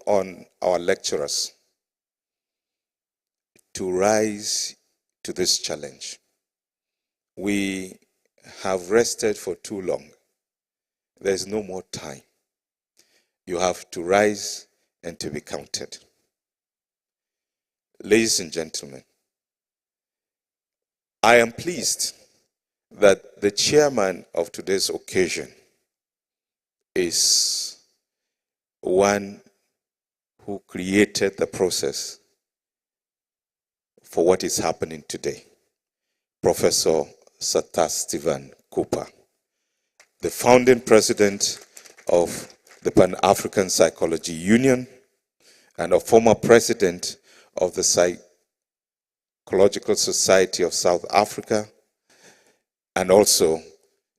on our lecturers to rise to this challenge. We have rested for too long. There's no more time. You have to rise and to be counted. Ladies and gentlemen, I am pleased that the chairman of today's occasion is one who created the process for what is happening today, Professor Sir Stephen Cooper, the founding president of the Pan-African Psychology Union and a former president of the Psychological Society of South Africa, and also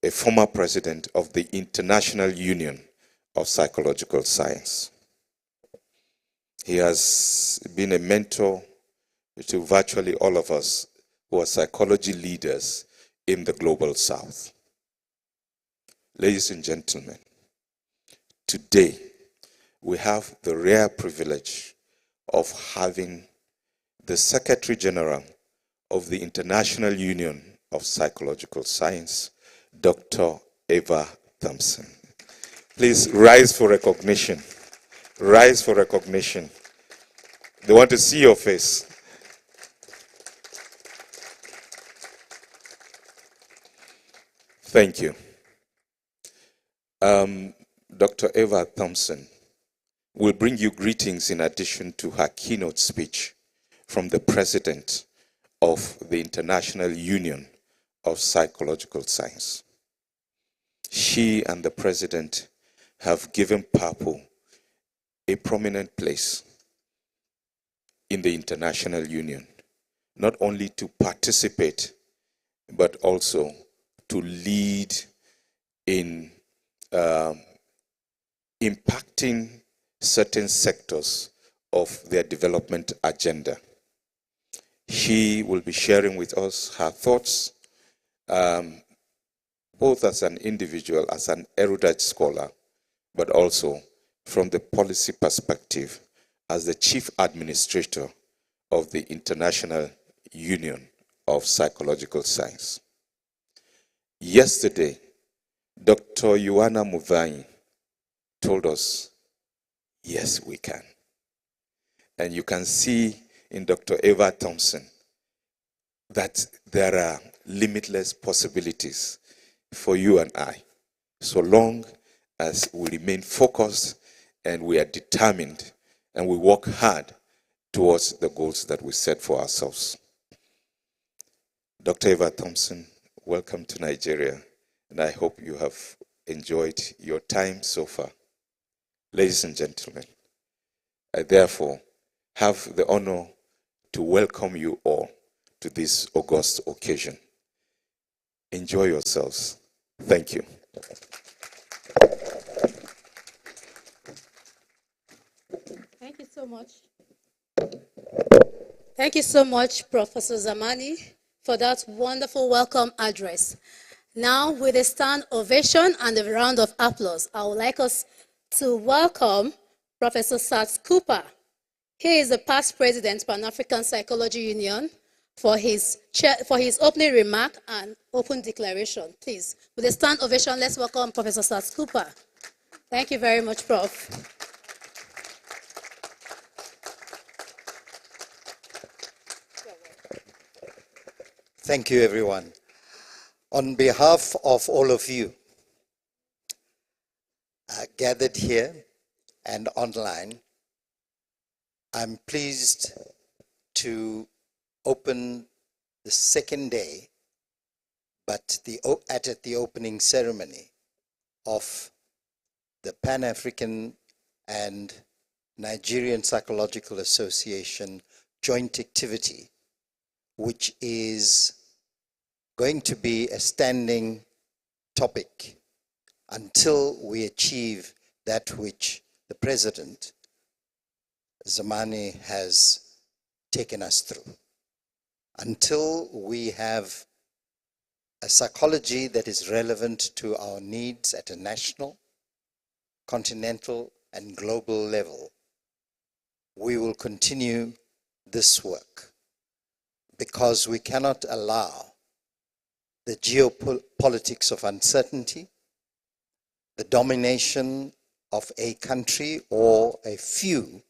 a former president of the International Union of Psychological Science. He has been a mentor to virtually all of us who are psychology leaders in the global south. Ladies and gentlemen, today we have the rare privilege of having the Secretary General of the International Union of Psychological Science, Dr. Eva Thompson. Please rise for recognition. Rise for recognition. They want to see your face. Thank you. Dr. Eva Thompson will bring you greetings in addition to her keynote speech from the President of the International Union of Psychological Science. She and the President have given PAPO a prominent place in the International Union, not only to participate, but also to lead in impacting certain sectors of their development agenda. She will be sharing with us her thoughts, both as an individual, as an erudite scholar, but also from the policy perspective as the chief administrator of the International Union of Psychological Science. Yesterday, Dr. Ioana Muvai told us, yes, we can. And you can see in Dr. Eva Thompson that there are limitless possibilities for you and I, so long as we remain focused and we are determined and we work hard towards the goals that we set for ourselves. Dr. Eva Thompson, welcome to Nigeria, and I hope you have enjoyed your time so far. Ladies and gentlemen, I therefore have the honor to welcome you all to this august occasion. Enjoy yourselves. Thank you. Thank you so much. Thank you so much, Professor Zamani, for that wonderful welcome address. Now, with a stand ovation and a round of applause, I would like us to welcome Professor Sir Cooper. He is the past president, Pan-African Psychology Union, for his opening remark and open declaration. Please, with a stand ovation, let's welcome Professor Sir Cooper. Thank you very much, Prof. Thank you, everyone. On behalf of all of you gathered here and online, I'm pleased to open the second day, but at the opening ceremony of the Pan-African and Nigerian Psychological Association joint activity, which is going to be a standing topic until we achieve that which the President, Zamani, has taken us through. Until we have a psychology that is relevant to our needs at a national, continental, and global level, we will continue this work because we cannot allow the geopolitics of uncertainty, the domination of a country or a few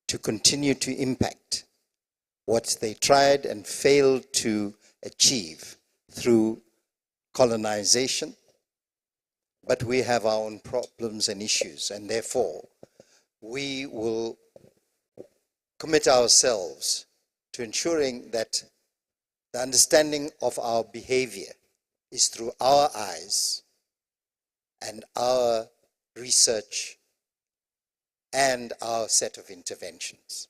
to continue to impact what they tried and failed to achieve through colonization. But we have our own problems and issues, and therefore we will commit ourselves to ensuring that the understanding of our behavior is through our eyes and our research and our set of interventions.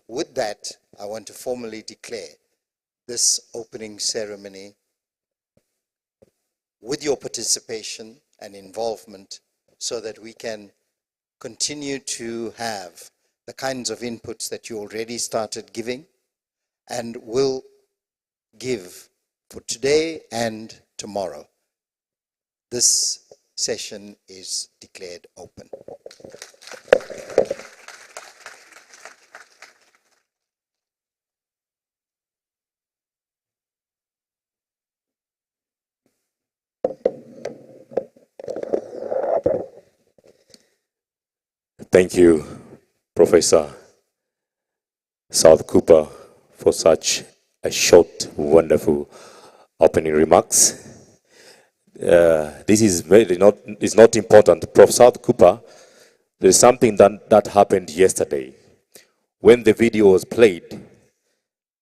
With that, I want to formally declare this opening ceremony with your participation and involvement so that we can continue to have the kinds of inputs that you already started giving and will give for today and tomorrow. This session is declared open. Thank you, Professor South Cooper, for such a short, wonderful opening remarks. This is not important. Prof. South Cooper, there's something that happened yesterday. When the video was played,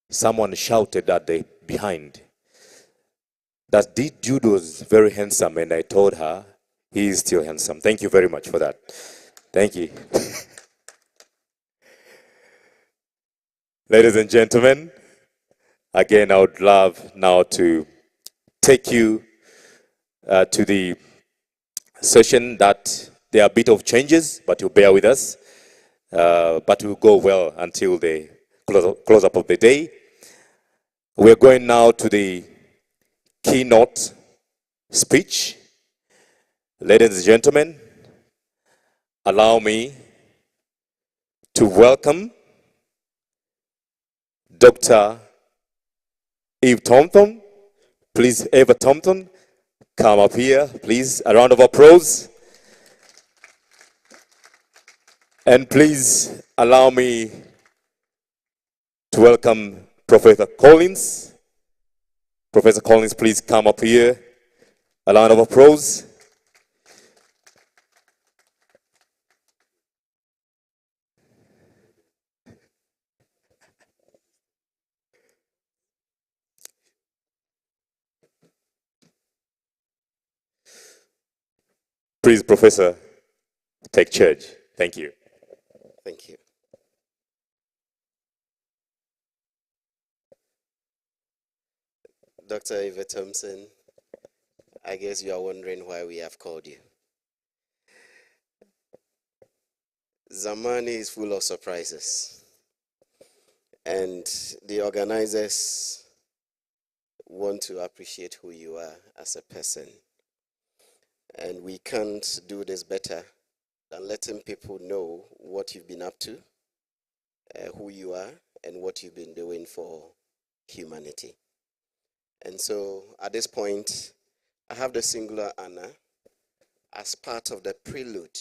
someone shouted at the behind that this dude was very handsome, and I told her he is still handsome. Thank you very much for that. Thank you. Ladies and gentlemen, again, I would love now to take you to the session that there are a bit of changes, but you bear with us. But we'll go well until the close up of the day. We're going now to the keynote speech. Ladies and gentlemen, allow me to welcome Dr. Eve Thompson. Please, Eva Thompson, come up here, please. A round of applause. And please allow me to welcome Professor Collins. Professor Collins, please come up here. A round of applause. Please, Professor, take charge. Thank you. Thank you. Dr. Eva Thompson, I guess you are wondering why we have called you. Zamani is full of surprises, and the organizers want to appreciate who you are as a person. And we can't do this better than letting people know what you've been up to, who you are, and what you've been doing for humanity. And so at this point, I have the singular honor, as part of the prelude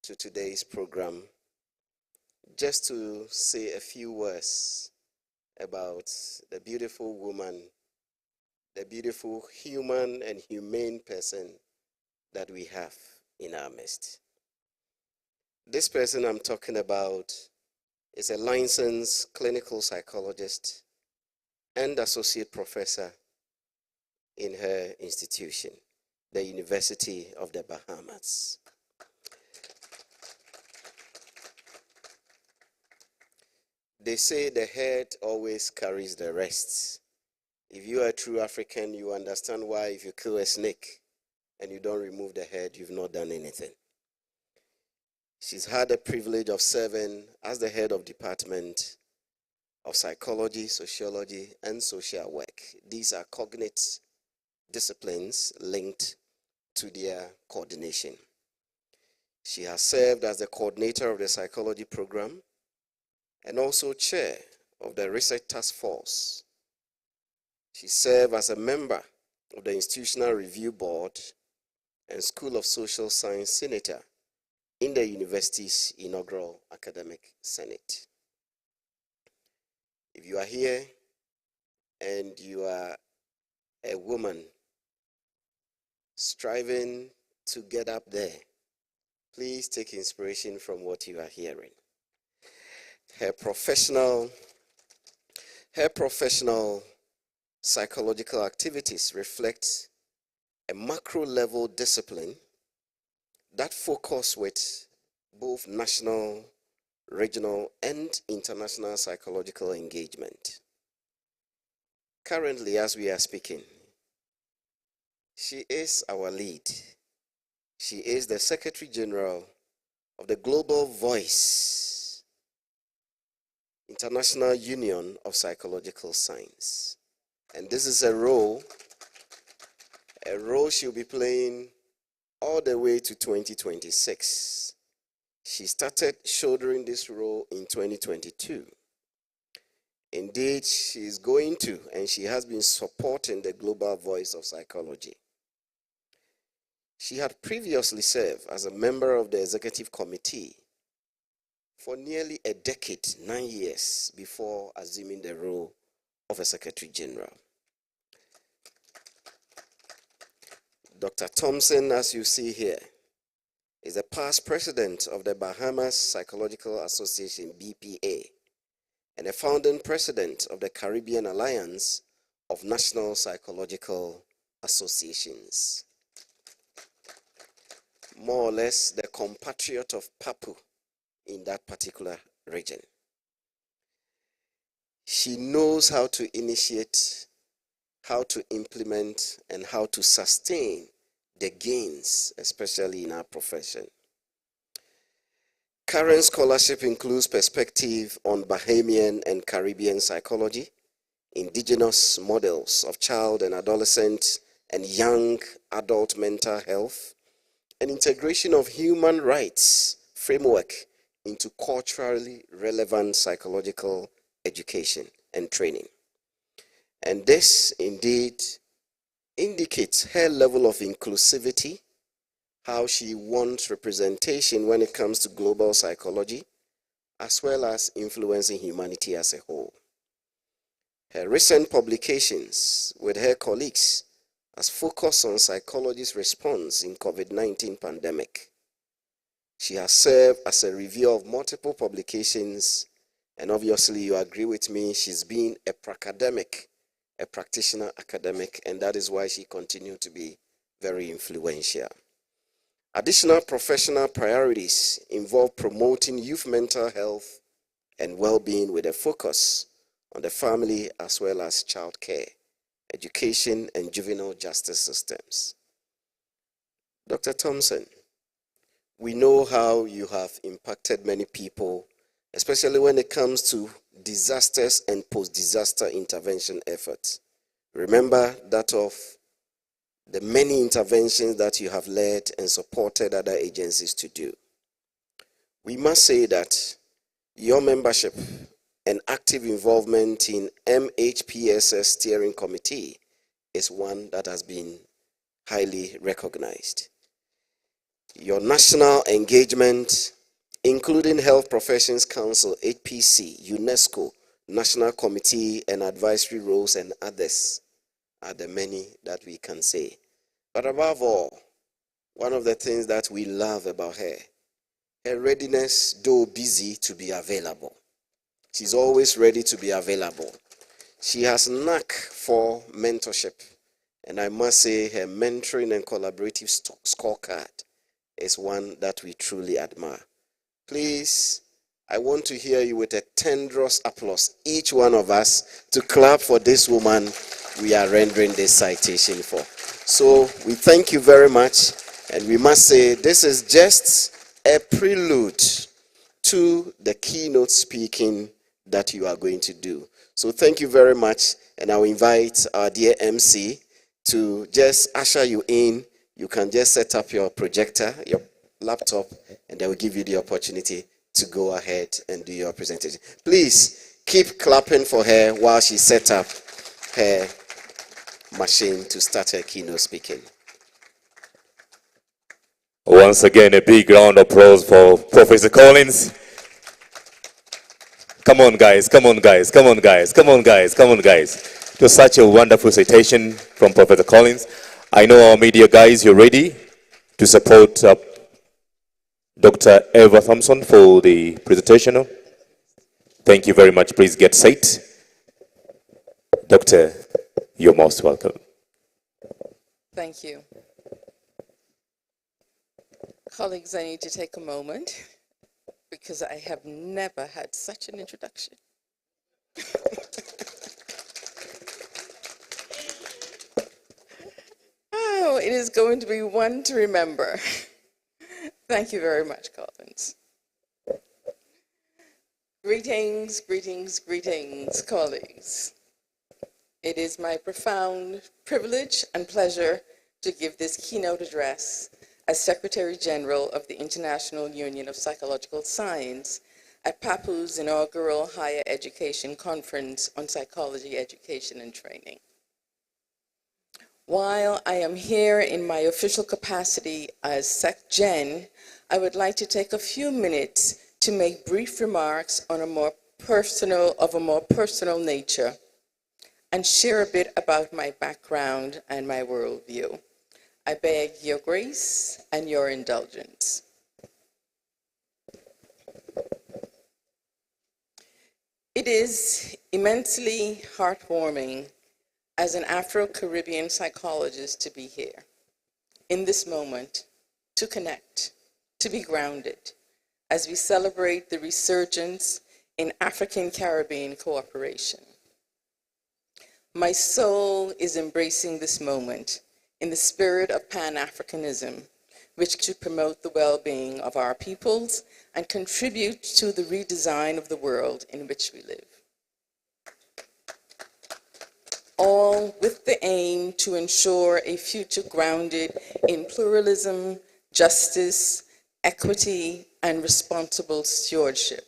to today's program, just to say a few words about the beautiful woman, the beautiful human and humane person that we have in our midst. This person I'm talking about is a licensed clinical psychologist and associate professor in her institution, the University of the Bahamas. They say the head always carries the rest. If you are a true African, you understand why if you kill a snake and you don't remove the head, you've not done anything. She's had the privilege of serving as the head of Department of Psychology, Sociology, and Social Work. These are cognate disciplines linked to their coordination. She has served as the coordinator of the psychology program and also chair of the Research Task Force. She served as a member of the Institutional Review Board and School of Social Science Senator in the university's inaugural academic senate. If you are here and you are a woman striving to get up there, please take inspiration from what you are hearing. Her professional psychological activities reflect a macro-level discipline that focus with both national, regional, and international psychological engagement. Currently, as we are speaking, she is our lead. She is the Secretary General of the Global Voice, International Union of Psychological Science. And this is a role she'll be playing all the way to 2026. She started shouldering this role in 2022. Indeed, she is going to, and she has been supporting the Global Voice of Psychology. She had previously served as a member of the Executive Committee for nearly a decade, 9 years, before assuming the role of a Secretary General. Dr. Thompson, as you see here, is a past president of the Bahamas Psychological Association, BPA, and a founding president of the Caribbean Alliance of National Psychological Associations. More or less the compatriot of Papu in that particular region. She knows how to initiate, how to implement, and how to sustain the gains, especially in our profession. Current scholarship includes perspective on Bahamian and Caribbean psychology, indigenous models of child and adolescent and young adult mental health, and integration of human rights framework into culturally relevant psychological education and training. And this indeed indicates her level of inclusivity, how she wants representation when it comes to global psychology, as well as influencing humanity as a whole. Her recent publications with her colleagues has focused on psychology's response in COVID-19 pandemic. She has served as a reviewer of multiple publications, and obviously you agree with me, she's been a practitioner academic, and that is why she continued to be very influential. Additional professional priorities involve promoting youth mental health and well-being with a focus on the family as well as child care, education, and juvenile justice systems. Dr. Thompson, we know how you have impacted many people, especially when it comes to disasters and post-disaster intervention efforts. Remember that of the many interventions that you have led and supported other agencies to do. We must say that your membership and active involvement in MHPSS steering committee is one that has been highly recognized. Your national engagement, including Health Professions Council, HPC, UNESCO, National Committee and advisory roles, and others are the many that we can say. But above all, one of the things that we love about her readiness, though busy, to be available. She's always ready to be available. She has a knack for mentorship, and I must say her mentoring and collaborative scorecard is one that we truly admire. Please, I want to hear you with a tenderous applause, each one of us, to clap for this woman we are rendering this citation for. So we thank you very much, and we must say this is just a prelude to the keynote speaking that you are going to do. So thank you very much, and I'll invite our dear MC to just usher you in. You can just set up your projector, your laptop, and they will give you the opportunity to go ahead and do your presentation. Please keep clapping for her while she set up her machine to start her keynote speaking. Once again, a big round of applause for Professor Collins. Come on, guys, come on, guys, come on, guys, come on, guys, come on, guys. It was such a wonderful citation from Professor Collins. I know our media guys, you're ready to support Dr. Eva Thompson for the presentation. Thank you very much. Please get set. Doctor, you're most welcome. Thank you. Colleagues, I need to take a moment because I have never had such an introduction. Oh, it is going to be one to remember. Thank you very much, Collins. Greetings, greetings, greetings, colleagues. It is my profound privilege and pleasure to give this keynote address as Secretary General of the International Union of Psychological Science at PAPU's inaugural Higher Education Conference on Psychology, Education, and Training. While I am here in my official capacity as SecGen, I would like to take a few minutes to make brief remarks on a more personal nature and share a bit about my background and my worldview. I beg your grace and your indulgence. It is immensely heartwarming as an Afro-Caribbean psychologist to be here in this moment, to connect, to be grounded, as we celebrate the resurgence in African-Caribbean cooperation. My soul is embracing this moment in the spirit of Pan-Africanism, which should promote the well-being of our peoples and contribute to the redesign of the world in which we live. All with the aim to ensure a future grounded in pluralism, justice, equity, and responsible stewardship.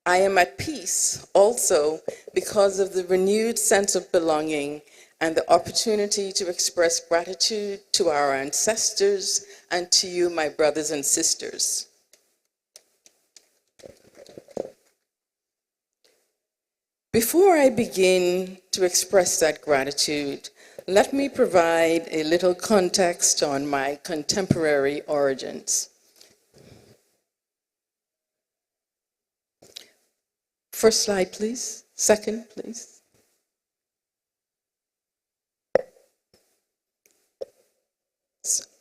I am at peace also because of the renewed sense of belonging and the opportunity to express gratitude to our ancestors and to you, my brothers and sisters. Before I begin to express that gratitude, let me provide a little context on my contemporary origins. First slide, please. Second, please.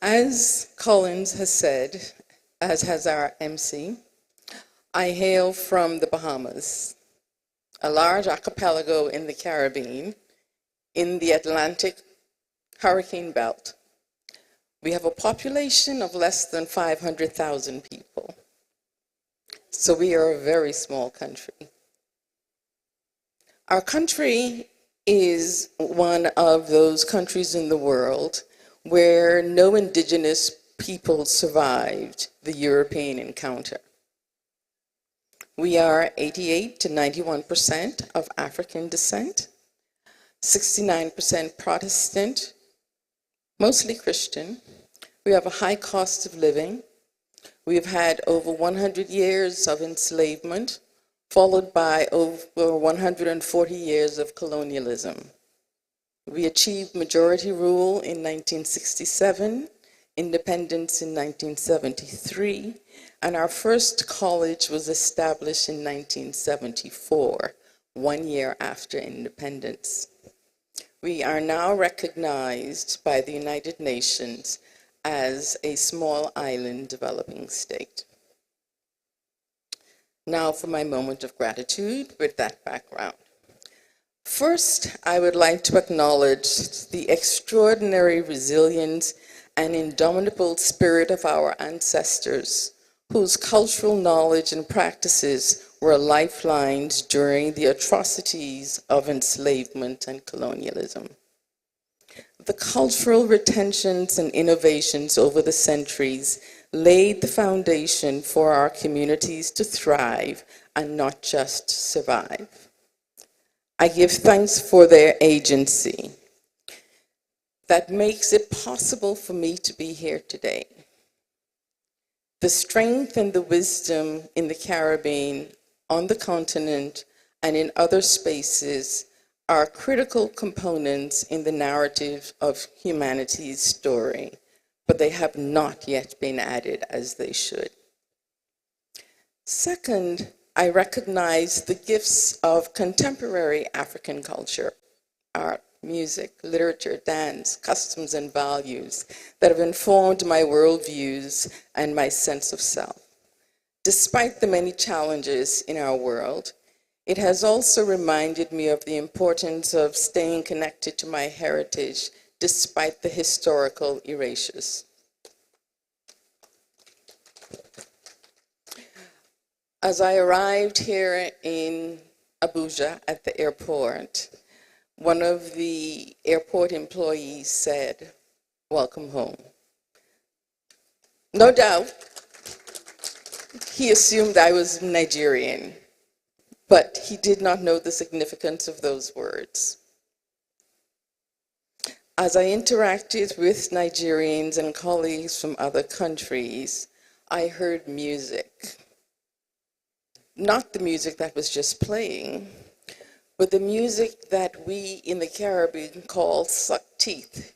As Collins has said, as has our MC, I hail from the Bahamas, a large archipelago in the Caribbean, in the Atlantic hurricane belt. We have a population of less than 500,000 people. So we are a very small country. Our country is one of those countries in the world where no indigenous people survived the European encounter. We are 88 to 91% of African descent, 69% Protestant, mostly Christian. We have a high cost of living. We've had over 100 years of enslavement, followed by over 140 years of colonialism. We achieved majority rule in 1967, independence in 1973, and our first college was established in 1974, 1 year after independence. We are now recognized by the United Nations as a small island developing state. Now for my moment of gratitude with that background. First, I would like to acknowledge the extraordinary resilience and indomitable spirit of our ancestors, whose cultural knowledge and practices were lifelines during the atrocities of enslavement and colonialism. The cultural retentions and innovations over the centuries laid the foundation for our communities to thrive and not just survive. I give thanks for their agency that makes it possible for me to be here today. The strength and the wisdom in the Caribbean, on the continent, and in other spaces are critical components in the narrative of humanity's story, but they have not yet been added as they should. Second, I recognize the gifts of contemporary African culture, art, music, literature, dance, customs, and values that have informed my worldviews and my sense of self. Despite the many challenges in our world, it has also reminded me of the importance of staying connected to my heritage despite the historical erasures. As I arrived here in Abuja at the airport, one of the airport employees said, "Welcome home." No doubt, he assumed I was Nigerian, but he did not know the significance of those words. As I interacted with Nigerians and colleagues from other countries, I heard music. Not the music that was just playing, but the music that we in the Caribbean call suck teeth.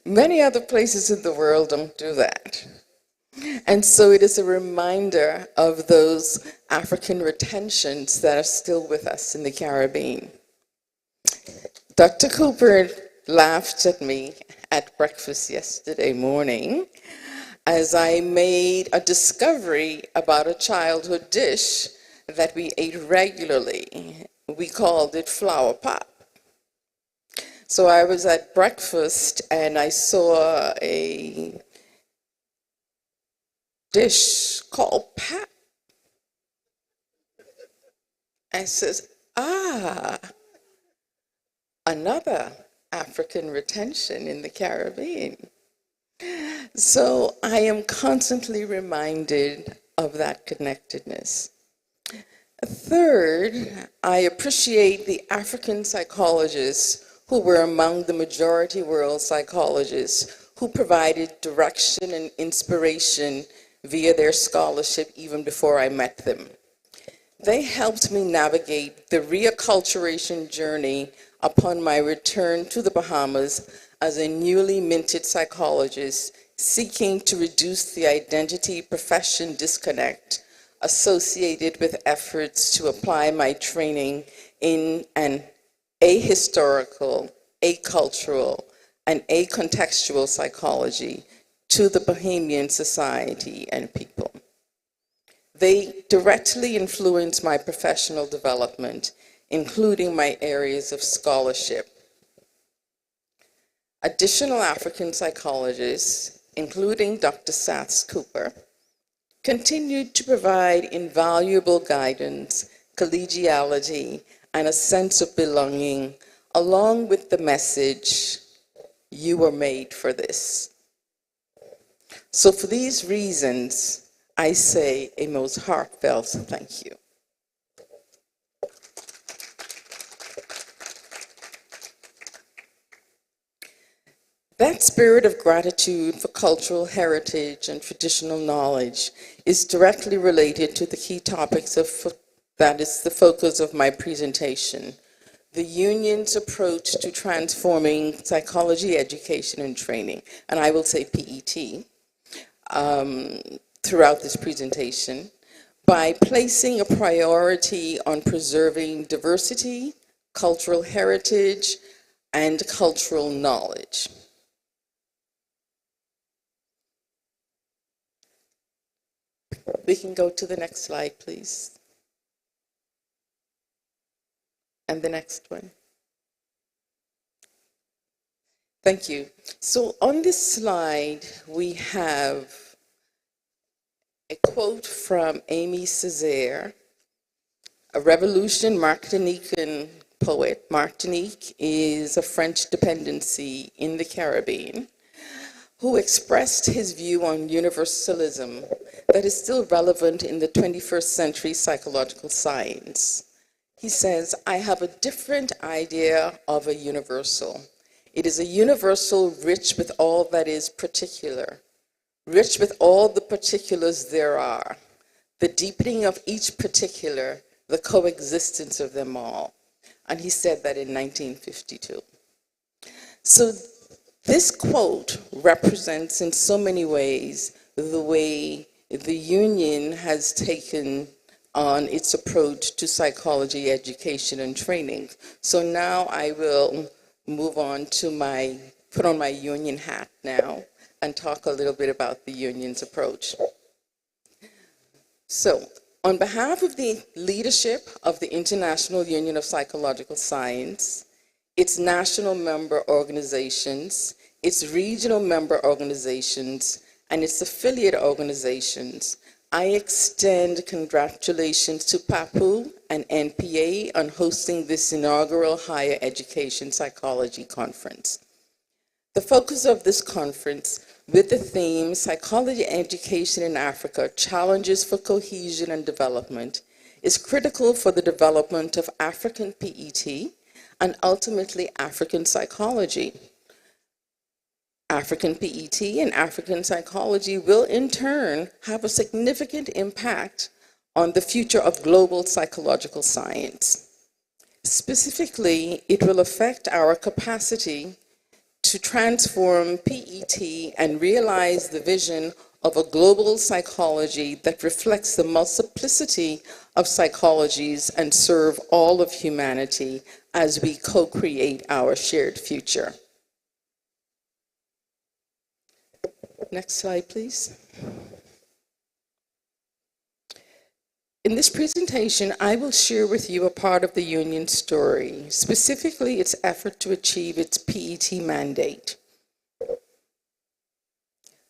Many other places in the world don't do that. And so it is a reminder of those African retentions that are still with us in the Caribbean. Dr. Cooper laughed at me at breakfast yesterday morning as I made a discovery about a childhood dish that we ate regularly. We called it flower pop. So I was at breakfast and I saw a dish called pap. I says, another African retention in the Caribbean. So I am constantly reminded of that connectedness. Third, I appreciate the African psychologists who were among the majority world psychologists who provided direction and inspiration via their scholarship even before I met them. They helped me navigate the reacculturation journey upon my return to the Bahamas as a newly minted psychologist seeking to reduce the identity-profession disconnect associated with efforts to apply my training in an ahistorical, acultural, and acontextual psychology to the Bahamian society and people. They directly influence my professional development, including my areas of scholarship. Additional African psychologists, including Dr. Saths Cooper, continued to provide invaluable guidance, collegiality, and a sense of belonging, along with the message, "You were made for this." So for these reasons, I say a most heartfelt thank you. That spirit of gratitude for cultural heritage and traditional knowledge is directly related to the key topics that is the focus of my presentation: the union's approach to transforming psychology education and training, and I will say PET, throughout this presentation, by placing a priority on preserving diversity, cultural heritage, and cultural knowledge. We can go to the next slide, please. And the next one. Thank you. So on this slide, we have a quote from Aimé Césaire, a revolution Martinican poet. Martinique is a French dependency in the Caribbean, who expressed his view on universalism that is still relevant in the 21st century psychological science. He says, "I have a different idea of a universal. It is a universal rich with all that is particular, rich with all the particulars there are, the deepening of each particular, the coexistence of them all." And he said that in 1952. So this quote represents in so many ways the way the union has taken on its approach to psychology, education, and training. So now I will move on to put on my union hat now and talk a little bit about the union's approach. So, on behalf of the leadership of the International Union of Psychological Science, its national member organizations, its regional member organizations, and its affiliate organizations, I extend congratulations to PAPU and NPA on hosting this inaugural Higher Education Psychology Conference. The focus of this conference, with the theme Psychology Education in Africa, Challenges for Cohesion and Development, is critical for the development of African PET and ultimately African psychology. African PET and African psychology will in turn have a significant impact on the future of global psychological science. Specifically, it will affect our capacity to transform PET and realize the vision of a global psychology that reflects the multiplicity of psychologies and serve all of humanity as we co-create our shared future. Next slide, please. In this presentation, I will share with you a part of the union's story, specifically its effort to achieve its PET mandate.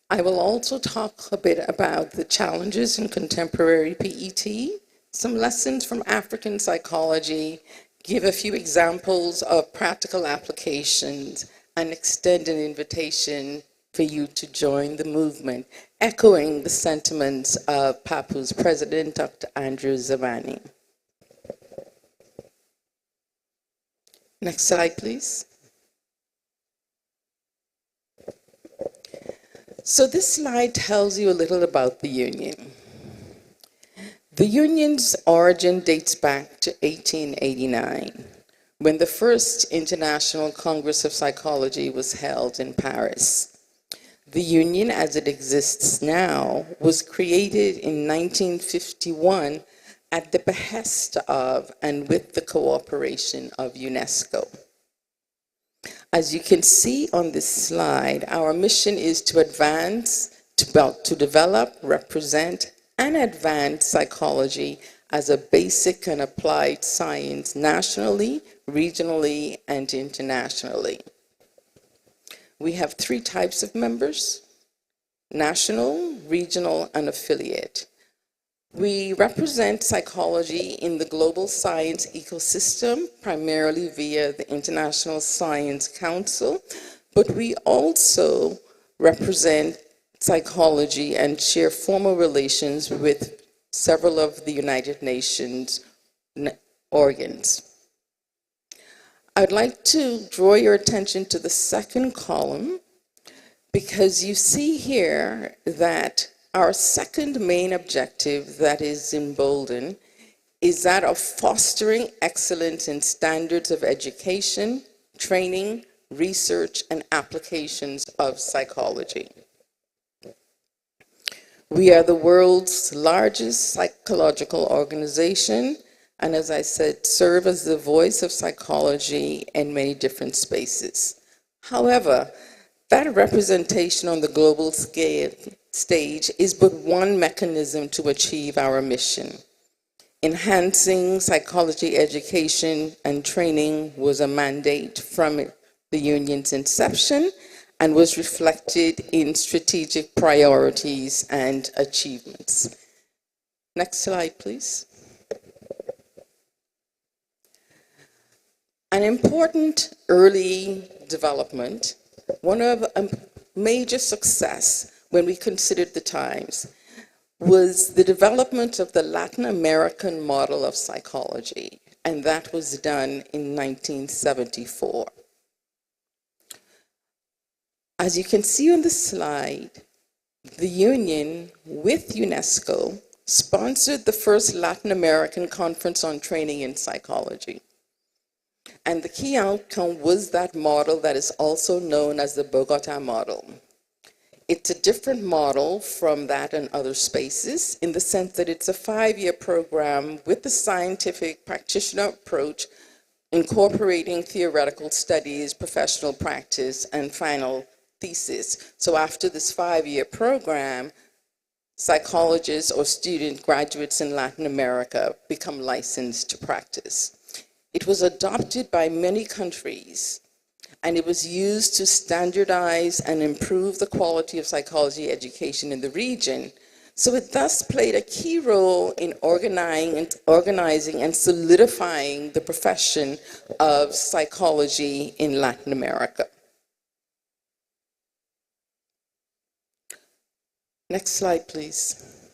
I will also talk a bit about the challenges in contemporary PET, some lessons from African psychology, give a few examples of practical applications, and extend an invitation for you to join the movement, echoing the sentiments of PAPU's president, Dr. Andrew Zamani. Next slide, please. So this slide tells you a little about the union. The union's origin dates back to 1889, when the first International Congress of Psychology was held in Paris. The union, as it exists now, was created in 1951 at the behest of and with the cooperation of UNESCO. As you can see on this slide, our mission is to advance, to develop, represent, and advance psychology as a basic and applied science nationally, regionally, and internationally. We have 3 types of members: national, regional, and affiliate. We represent psychology in the global science ecosystem, primarily via the International Science Council, but we also represent psychology and share formal relations with several of the United Nations organs. I'd like to draw your attention to the second column, because you see here that our second main objective that is emboldened is that of fostering excellence in standards of education, training, research, and applications of psychology. We are the world's largest psychological organization, and as I said, serve as the voice of psychology in many different spaces. However, that representation on the global stage is but one mechanism to achieve our mission. Enhancing psychology education and training was a mandate from the union's inception and was reflected in strategic priorities and achievements. Next slide, please. An important early development, one of a major success when we considered the times, was the development of the Latin American model of psychology, and that was done in 1974. As you can see on the slide, the Union, with UNESCO, sponsored the first Latin American Conference on Training in Psychology. And the key outcome was that model that is also known as the Bogota model. It's a different model from that in other spaces in the sense that it's a 5-year program with the scientific practitioner approach, incorporating theoretical studies, professional practice, and final thesis. So after this 5-year program, psychologists or student graduates in Latin America become licensed to practice. It was adopted by many countries, and it was used to standardize and improve the quality of psychology education in the region. So it thus played a key role in organizing and solidifying the profession of psychology in Latin America. Next slide, please.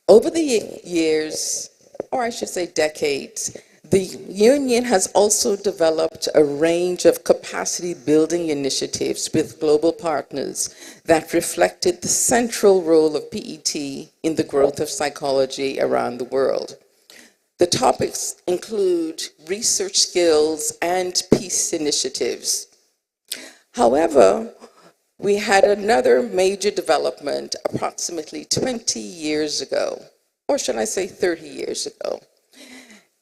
Over the years, or I should say decades, the Union has also developed a range of capacity building initiatives with global partners that reflected the central role of PET in the growth of psychology around the world. The topics include research skills and peace initiatives. However, we had another major development approximately 20 years ago, or should I say 30 years ago.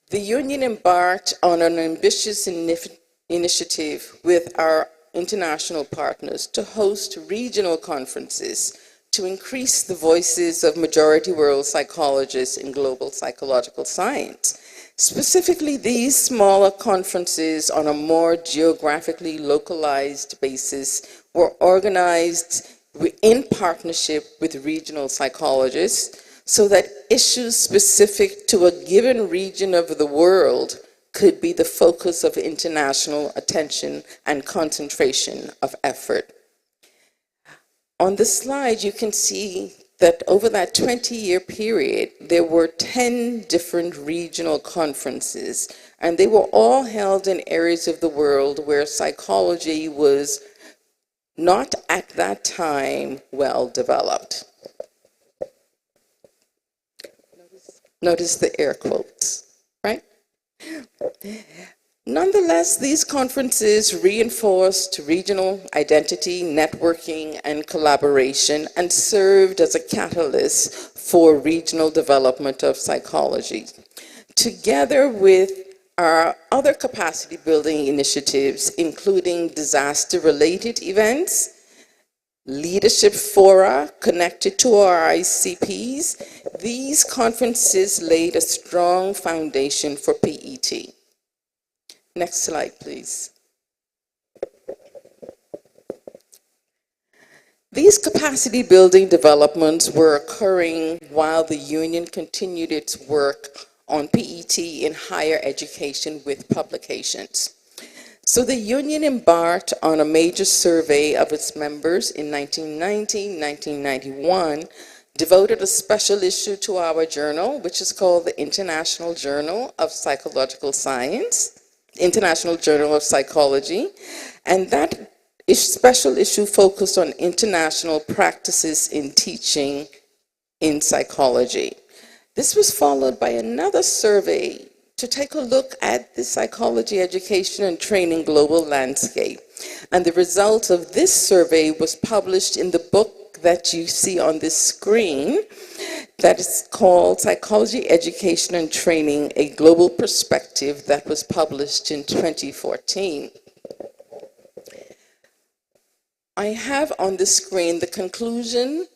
The Union embarked on an ambitious initiative with our international partners to host regional conferences to increase the voices of majority world psychologists in global psychological science. Specifically, these smaller conferences on a more geographically localized basis were organized in partnership with regional psychologists so that issues specific to a given region of the world could be the focus of international attention and concentration of effort. On the slide, you can see that over that 20-year period, there were 10 different regional conferences, and they were all held in areas of the world where psychology was not at that time well developed. Notice the air quotes, right? Nonetheless, these conferences reinforced regional identity, networking, and collaboration, and served as a catalyst for regional development of psychology. Together with our other capacity building initiatives, including disaster-related events, leadership fora connected to our ICPs, these conferences laid a strong foundation for PET. Next slide, please. These capacity building developments were occurring while the Union continued its work on PET in higher education with publications. So the Union embarked on a major survey of its members in 1990, 1991, devoted a special issue to our journal, which is called the International Journal of Psychological Science, International Journal of Psychology, and that special issue focused on international practices in teaching in psychology. This was followed by another survey to take a look at the psychology education and training global landscape. And the result of this survey was published in the book that you see on this screen that is called Psychology Education and Training, A Global Perspective, that was published in 2014. I have on the screen the conclusion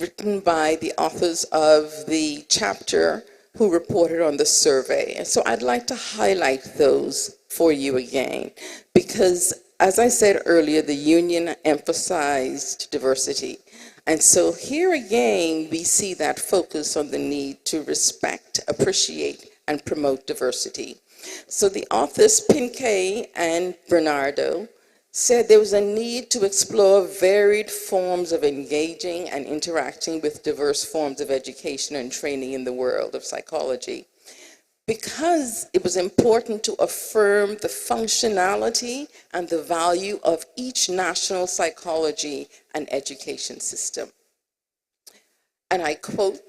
written by the authors of the chapter who reported on the survey. And so I'd like to highlight those for you again, because as I said earlier, the Union emphasized diversity. And so here again, we see that focus on the need to respect, appreciate, and promote diversity. So the authors Pinkay and Bernardo said there was a need to explore varied forms of engaging and interacting with diverse forms of education and training in the world of psychology, because it was important to affirm the functionality and the value of each national psychology and education system. And I quote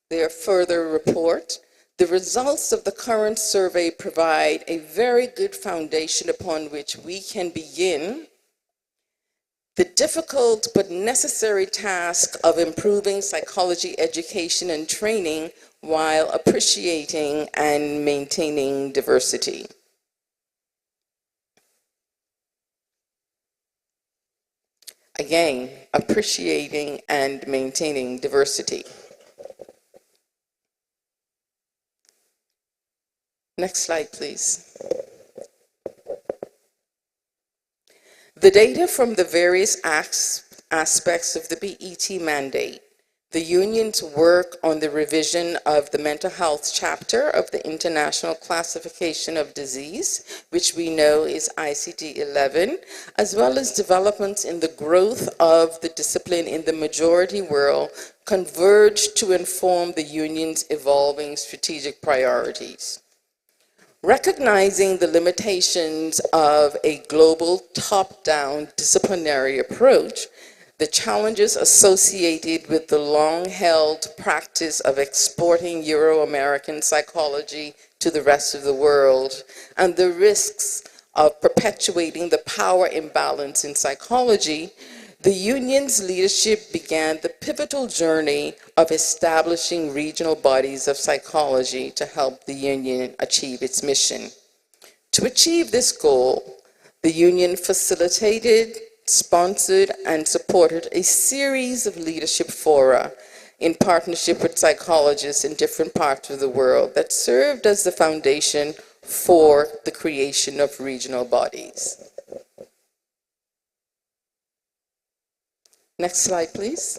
their further report: "The results of the current survey provide a very good foundation upon which we can begin the difficult but necessary task of improving psychology education and training while appreciating and maintaining diversity." Again, appreciating and maintaining diversity. Next slide, please. The data from the various aspects of the BET mandate, the union's work on the revision of the mental health chapter of the International Classification of Disease, which we know is ICD-11, as well as developments in the growth of the discipline in the majority world, converged to inform the union's evolving strategic priorities. Recognizing the limitations of a global top-down disciplinary approach, the challenges associated with the long-held practice of exporting Euro-American psychology to the rest of the world, and the risks of perpetuating the power imbalance in psychology, the union's leadership began the pivotal journey of establishing regional bodies of psychology to help the union achieve its mission. To achieve this goal, the union facilitated, sponsored, and supported a series of leadership fora in partnership with psychologists in different parts of the world that served as the foundation for the creation of regional bodies. Next slide, please.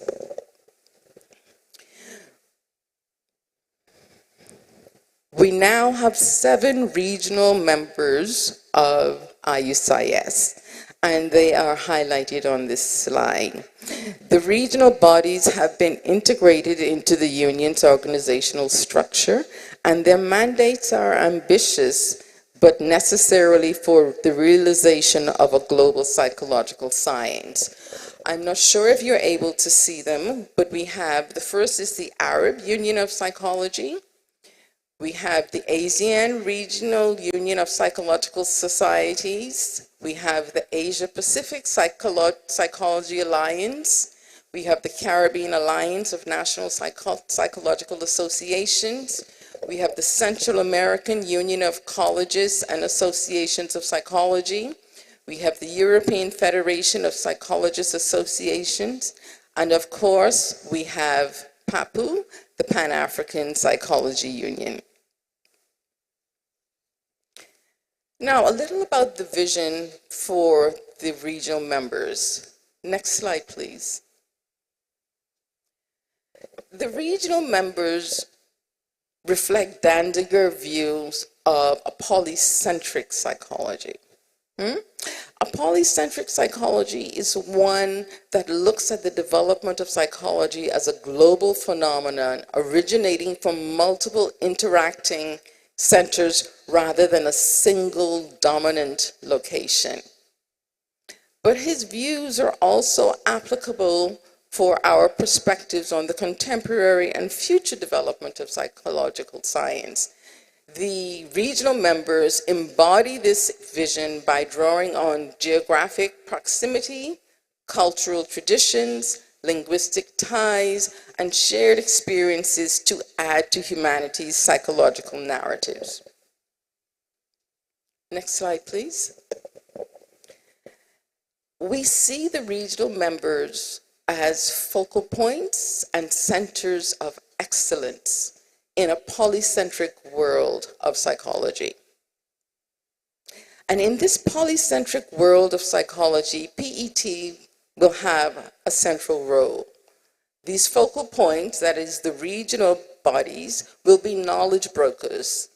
We now have 7 regional members of IUCIS, and they are highlighted on this slide. The regional bodies have been integrated into the union's organizational structure, and their mandates are ambitious, but necessarily for the realization of a global psychological science. I'm not sure if you're able to see them, but we have, the first is the Arab Union of Psychology. We have the ASEAN Regional Union of Psychological Societies. We have the Asia Pacific Psychology Alliance. We have the Caribbean Alliance of National Psychological Associations. We have the Central American Union of Colleges and Associations of Psychology. We have the European Federation of Psychologists Associations. And of course, we have PAPU, the Pan-African Psychology Union. Now, a little about the vision for the regional members. Next slide, please. The regional members reflect Danziger views of a polycentric psychology. A polycentric psychology is one that looks at the development of psychology as a global phenomenon originating from multiple interacting centers rather than a single dominant location. But his views are also applicable for our perspectives on the contemporary and future development of psychological science. The regional members embody this vision by drawing on geographic proximity, cultural traditions, linguistic ties, and shared experiences to add to humanity's psychological narratives. Next slide, please. We see the regional members as focal points and centers of excellence in a polycentric world of psychology. And in this polycentric world of psychology, PET will have a central role. These focal points, that is the regional bodies, will be knowledge brokers.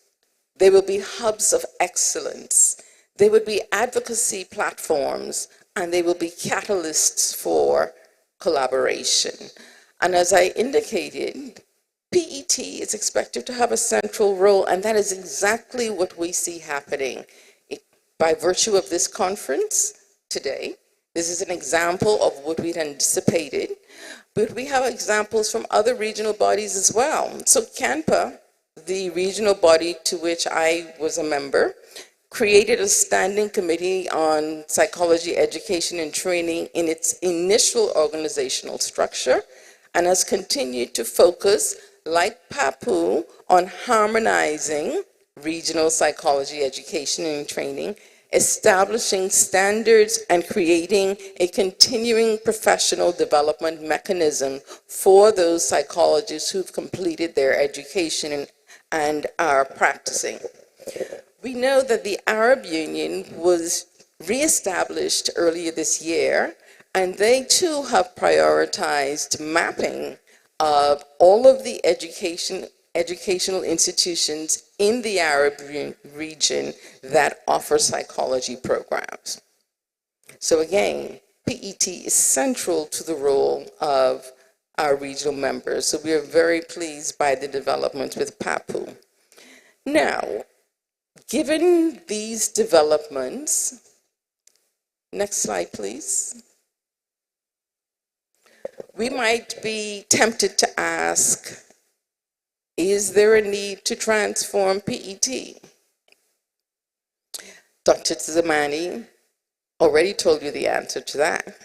They will be hubs of excellence. They would be advocacy platforms, and they will be catalysts for collaboration. And as I indicated, PET is expected to have a central role, and that is exactly what we see happening by virtue of this conference today. This is an example of what we'd anticipated, but we have examples from other regional bodies as well. So CANPA, the regional body to which I was a member, created a standing committee on psychology education and training in its initial organizational structure, and has continued to focus, like PAPU, on harmonizing regional psychology education and training, establishing standards, and creating a continuing professional development mechanism for those psychologists who've completed their education and are practicing. We know that the Arab Union was reestablished earlier this year, and they too have prioritized mapping of all of the educational institutions in the Arab region that offer psychology programs. So again, PET is central to the role of our regional members. So we are very pleased by the developments with PAPU. Now, given these developments, next slide, please. We might be tempted to ask, is there a need to transform PET? Dr. Zamani already told you the answer to that.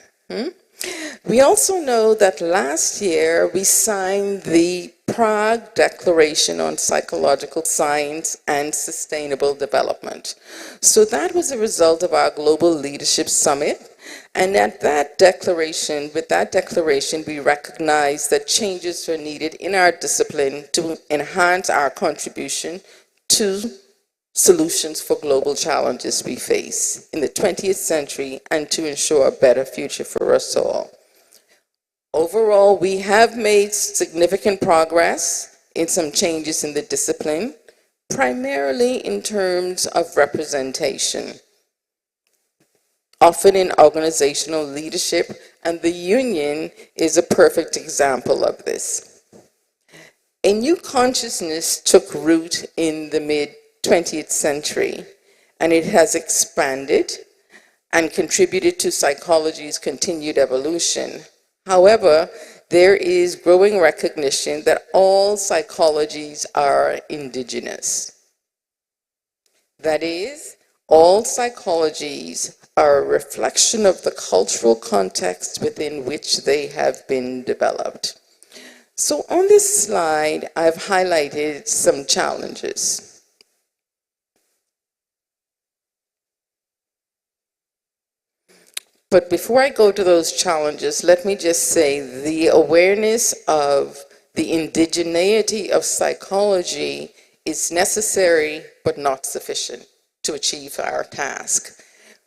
We also know that last year we signed the Prague Declaration on Psychological Science and Sustainable Development. So that was a result of our Global Leadership Summit. And with that declaration, we recognize that changes are needed in our discipline to enhance our contribution to solutions for global challenges we face in the 20th century and to ensure a better future for us all. Overall, we have made significant progress in some changes in the discipline, primarily in terms of representation, often in organizational leadership, and the union is a perfect example of this. A new consciousness took root in the mid-20th century, and it has expanded and contributed to psychology's continued evolution. However, there is growing recognition that all psychologies are indigenous. That is, all psychologies are a reflection of the cultural context within which they have been developed. So on this slide, I've highlighted some challenges. But before I go to those challenges, let me just say the awareness of the indigeneity of psychology is necessary but not sufficient to achieve our task.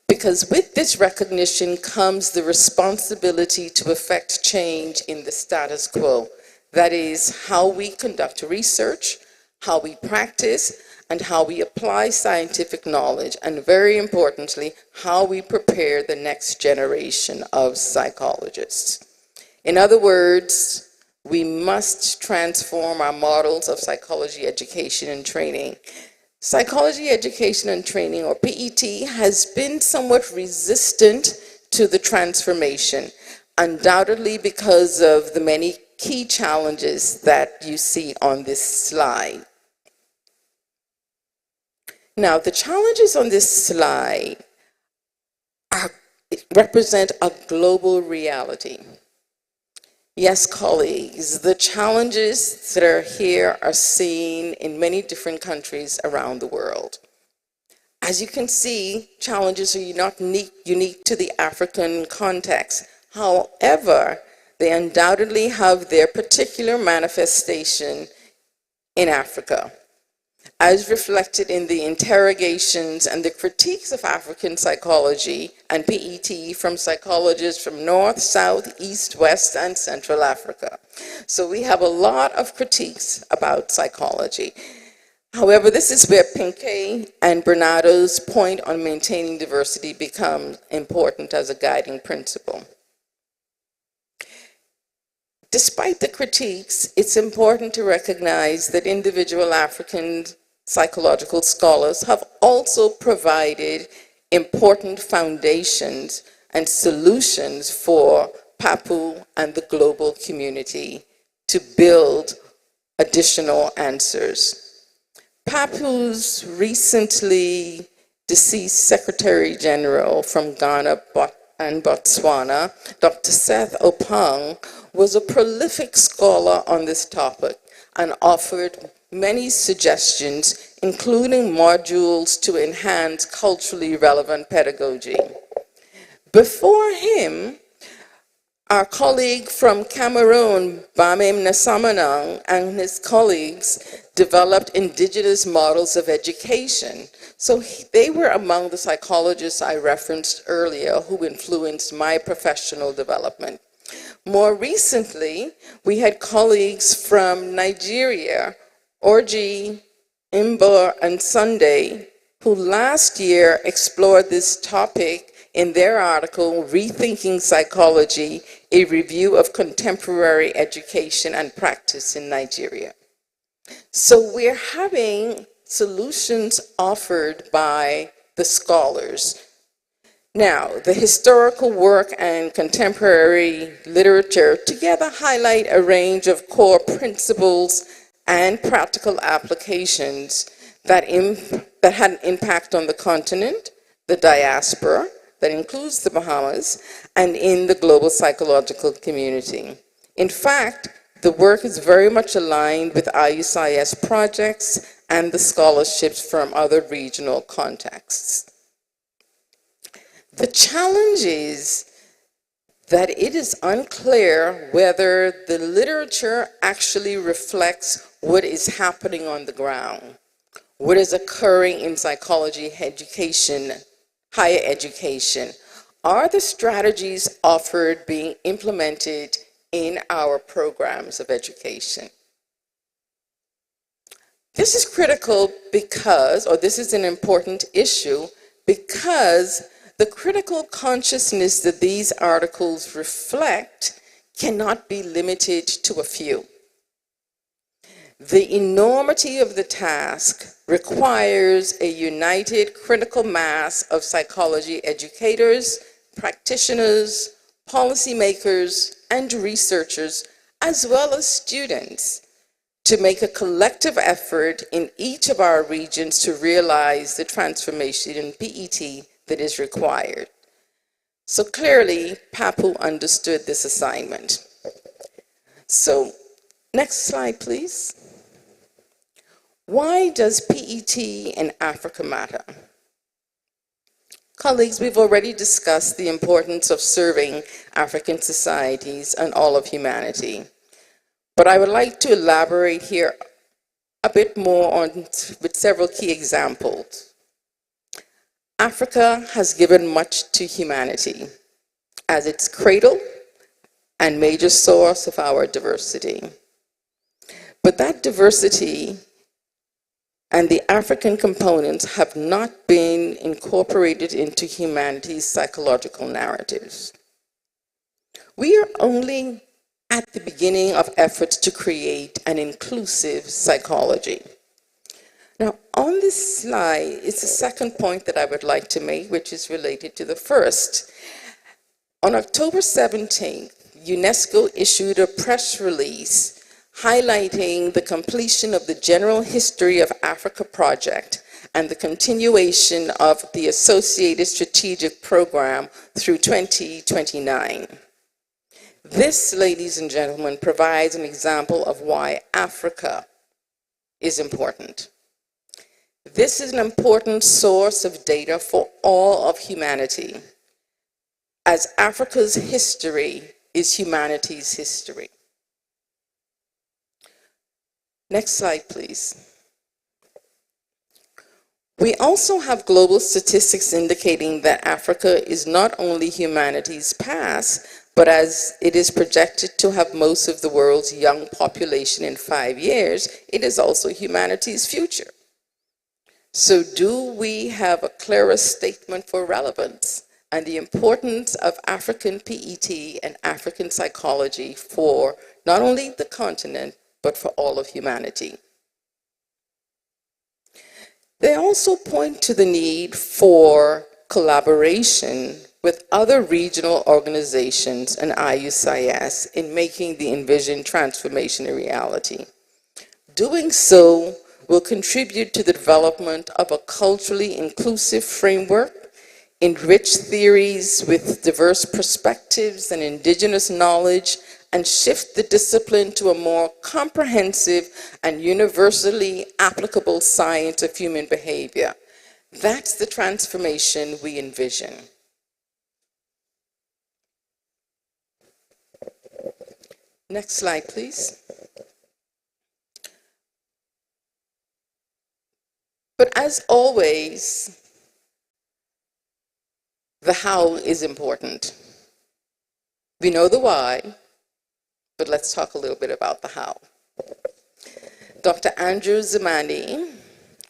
Because with this recognition comes the responsibility to effect change in the status quo. That is, how we conduct research, how we practice, and how we apply scientific knowledge, and very importantly, how we prepare the next generation of psychologists. In other words, we must transform our models of psychology education and training. Psychology education and training, or PET, has been somewhat resistant to the transformation, undoubtedly because of the many key challenges that you see on this slide. Now, the challenges on this slide represent a global reality. Yes, colleagues, the challenges that are here are seen in many different countries around the world. As you can see, challenges are not unique to the African context. However, they undoubtedly have their particular manifestation in Africa, as reflected in the interrogations and the critiques of African psychology and PET from psychologists from North, South, East, West, and Central Africa. So we have a lot of critiques about psychology. However, this is where Pinkay and Bernardo's point on maintaining diversity becomes important as a guiding principle. Despite the critiques, it's important to recognize that individual African psychological scholars have also provided important foundations and solutions for PAPU and the global community to build additional answers. PAPU's recently deceased Secretary General from Ghana and Botswana, Dr. Seth Opang, was a prolific scholar on this topic and offered many suggestions, including modules to enhance culturally relevant pedagogy. Before him, our colleague from Cameroon, Bamem Nasamanang, and his colleagues developed indigenous models of education. So they were among the psychologists I referenced earlier who influenced my professional development. More recently, we had colleagues from Nigeria, Orji, Imba, and Sunday, who last year explored this topic in their article, Rethinking Psychology, a Review of Contemporary Education and Practice in Nigeria. So we're having solutions offered by the scholars. Now, the historical work and contemporary literature together highlight a range of core principles and practical applications that had an impact on the continent, the diaspora, that includes the Bahamas, and in the global psychological community. In fact, the work is very much aligned with IUCIS projects and the scholarships from other regional contexts. The challenge is that it is unclear whether the literature actually reflects what is happening on the ground, what is occurring in psychology education, higher education. Are the strategies offered being implemented in our programs of education? This is critical because, or this is an important issue, because the critical consciousness that these articles reflect cannot be limited to a few. The enormity of the task requires a united critical mass of psychology educators, practitioners, policymakers, and researchers, as well as students, to make a collective effort in each of our regions to realize the transformation in PET that is required. So clearly, PAPU understood this assignment. So, next slide, please. Why does PET in Africa matter? Colleagues, we've already discussed the importance of serving African societies and all of humanity. But I would like to elaborate here a bit more with several key examples. Africa has given much to humanity as its cradle and major source of our diversity. But that diversity and the African components have not been incorporated into humanity's psychological narratives. We are only at the beginning of efforts to create an inclusive psychology. Now, on this slide, it's the second point that I would like to make, which is related to the first. On October 17th, UNESCO issued a press release highlighting the completion of the General History of Africa project and the continuation of the associated strategic program through 2029. This, ladies and gentlemen, provides an example of why Africa is important. This is an important source of data for all of humanity, as Africa's history is humanity's history. Next slide, please. We also have global statistics indicating that Africa is not only humanity's past, but as it is projected to have most of the world's young population in 5 years, it is also humanity's future. So do we have a clearer statement for relevance and the importance of African PET and African psychology for not only the continent, but for all of humanity? They also point to the need for collaboration with other regional organizations and IUCIS in making the envisioned transformation a reality. Doing so will contribute to the development of a culturally inclusive framework, enrich theories with diverse perspectives and indigenous knowledge, and shift the discipline to a more comprehensive and universally applicable science of human behavior. That's the transformation we envision. Next slide, please. But as always, the how is important. We know the why, but let's talk a little bit about the how. Dr. Andrew Zamani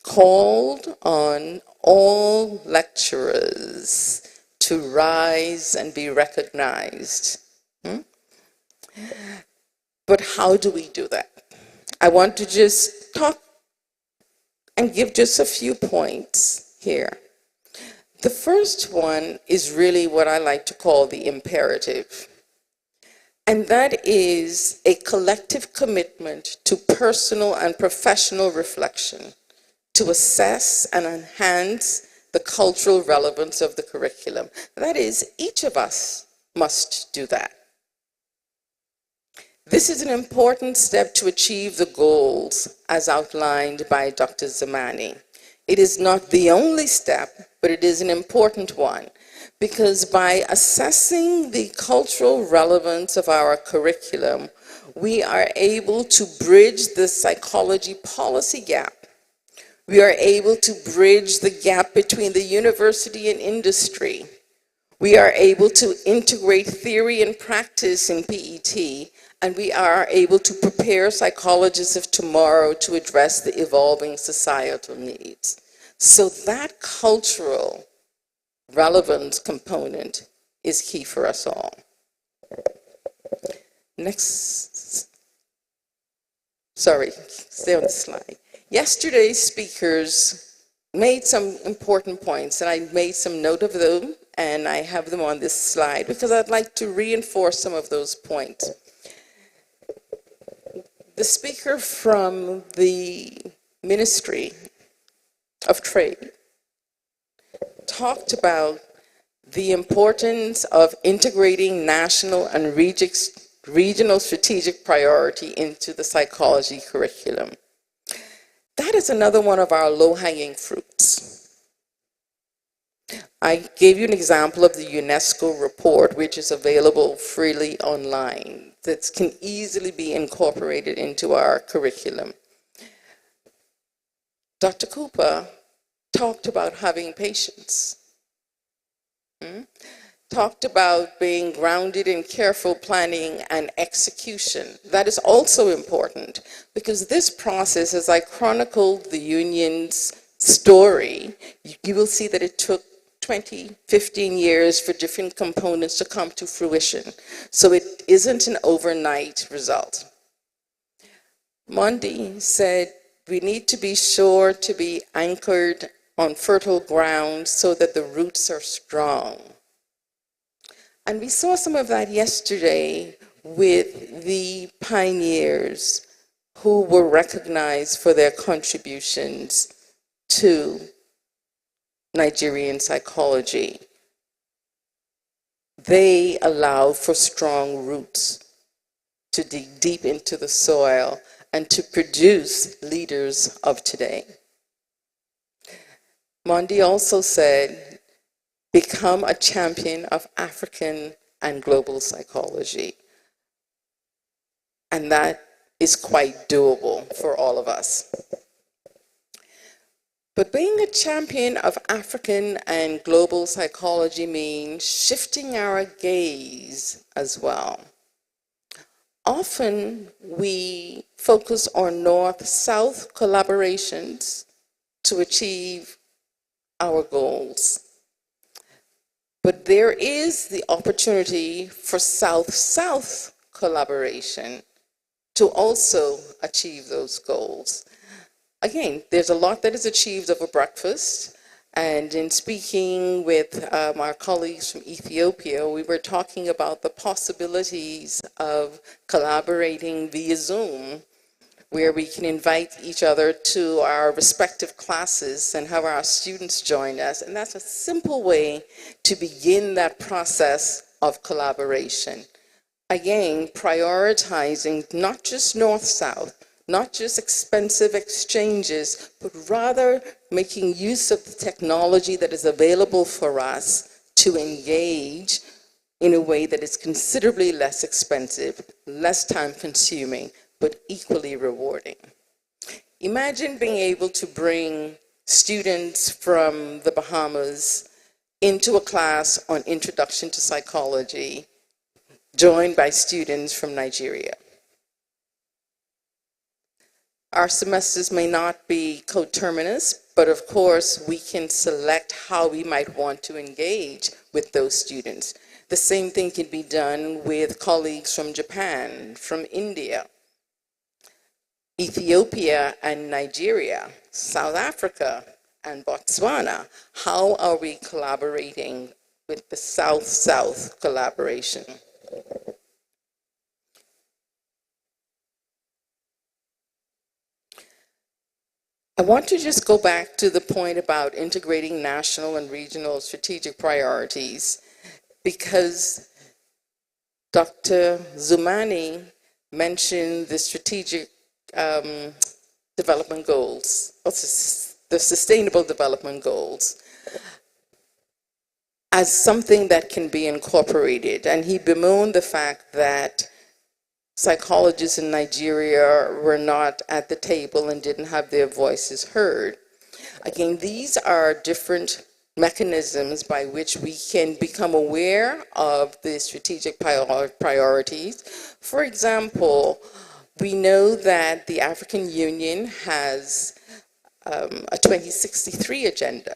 called on all lecturers to rise and be recognized. But how do we do that? I want to just talk and give just a few points here. The first one is really what I like to call the imperative. And that is a collective commitment to personal and professional reflection to assess and enhance the cultural relevance of the curriculum. That is, each of us must do that. This is an important step to achieve the goals as outlined by Dr. Zamani. It is not the only step, but it is an important one, because by assessing the cultural relevance of our curriculum, we are able to bridge the psychology policy gap. We are able to bridge the gap between the university and industry. We are able to integrate theory and practice in PET, and we are able to prepare psychologists of tomorrow to address the evolving societal needs. So that cultural relevance component is key for us all. Next, sorry, stay on the slide. Yesterday's speakers made some important points, and I made some note of them, and I have them on this slide because I'd like to reinforce some of those points. The speaker from the Ministry of Trade talked about the importance of integrating national and regional strategic priority into the psychology curriculum. That is another one of our low-hanging fruits. I gave you an example of the UNESCO report, which is available freely online, that can easily be incorporated into our curriculum. Dr. Cooper talked about having patience, talked about being grounded in careful planning and execution. That is also important because this process, as I chronicled the union's story, you will see that it took 20, 15 years for different components to come to fruition. So it isn't an overnight result. Mondi said, we need to be sure to be anchored on fertile ground so that the roots are strong. And we saw some of that yesterday with the pioneers who were recognized for their contributions to Nigerian psychology. They allow for strong roots to dig deep into the soil and to produce leaders of today. Mondi also said, become a champion of African and global psychology. And that is quite doable for all of us. But being a champion of African and global psychology means shifting our gaze as well. Often we focus on north-south collaborations to achieve our goals. But there is the opportunity for South-South collaboration to also achieve those goals. Again, there's a lot that is achieved over breakfast. And in speaking with our colleagues from Ethiopia, we were talking about the possibilities of collaborating via Zoom, where we can invite each other to our respective classes and have our students join us. And that's a simple way to begin that process of collaboration. Again, prioritizing not just North-South, not just expensive exchanges, but rather making use of the technology that is available for us to engage in a way that is considerably less expensive, less time consuming, but equally rewarding. Imagine being able to bring students from the Bahamas into a class on Introduction to Psychology, joined by students from Nigeria. Our semesters may not be coterminous, but of course we can select how we might want to engage with those students. The same thing can be done with colleagues from Japan, from India, Ethiopia and Nigeria, South Africa and Botswana. How are we collaborating with the South-South collaboration? I want to just go back to the point about integrating national and regional strategic priorities, because Dr. Zumani mentioned the strategic development goals, the sustainable development goals, as something that can be incorporated. And he bemoaned the fact that psychologists in Nigeria were not at the table and didn't have their voices heard. Again, these are different mechanisms by which we can become aware of the strategic priorities. For example, we know that the African Union has a 2063 agenda,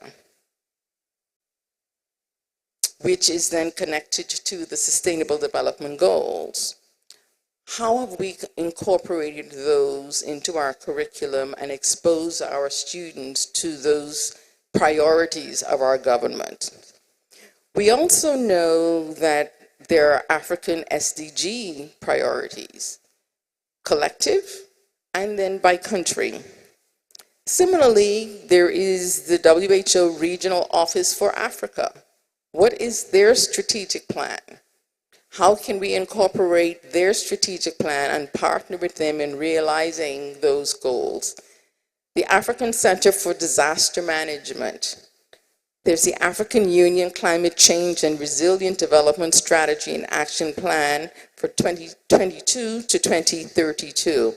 which is then connected to the Sustainable Development Goals. How have we incorporated those into our curriculum and expose our students to those priorities of our government? We also know that there are African SDG priorities, collective and then by country. Similarly, there is the WHO Regional Office for Africa. What is their strategic plan? How can we incorporate their strategic plan and partner with them in realizing those goals? The African Center for Disaster Management. There's the African Union Climate Change and Resilient Development Strategy and Action Plan for 2022 to 2032.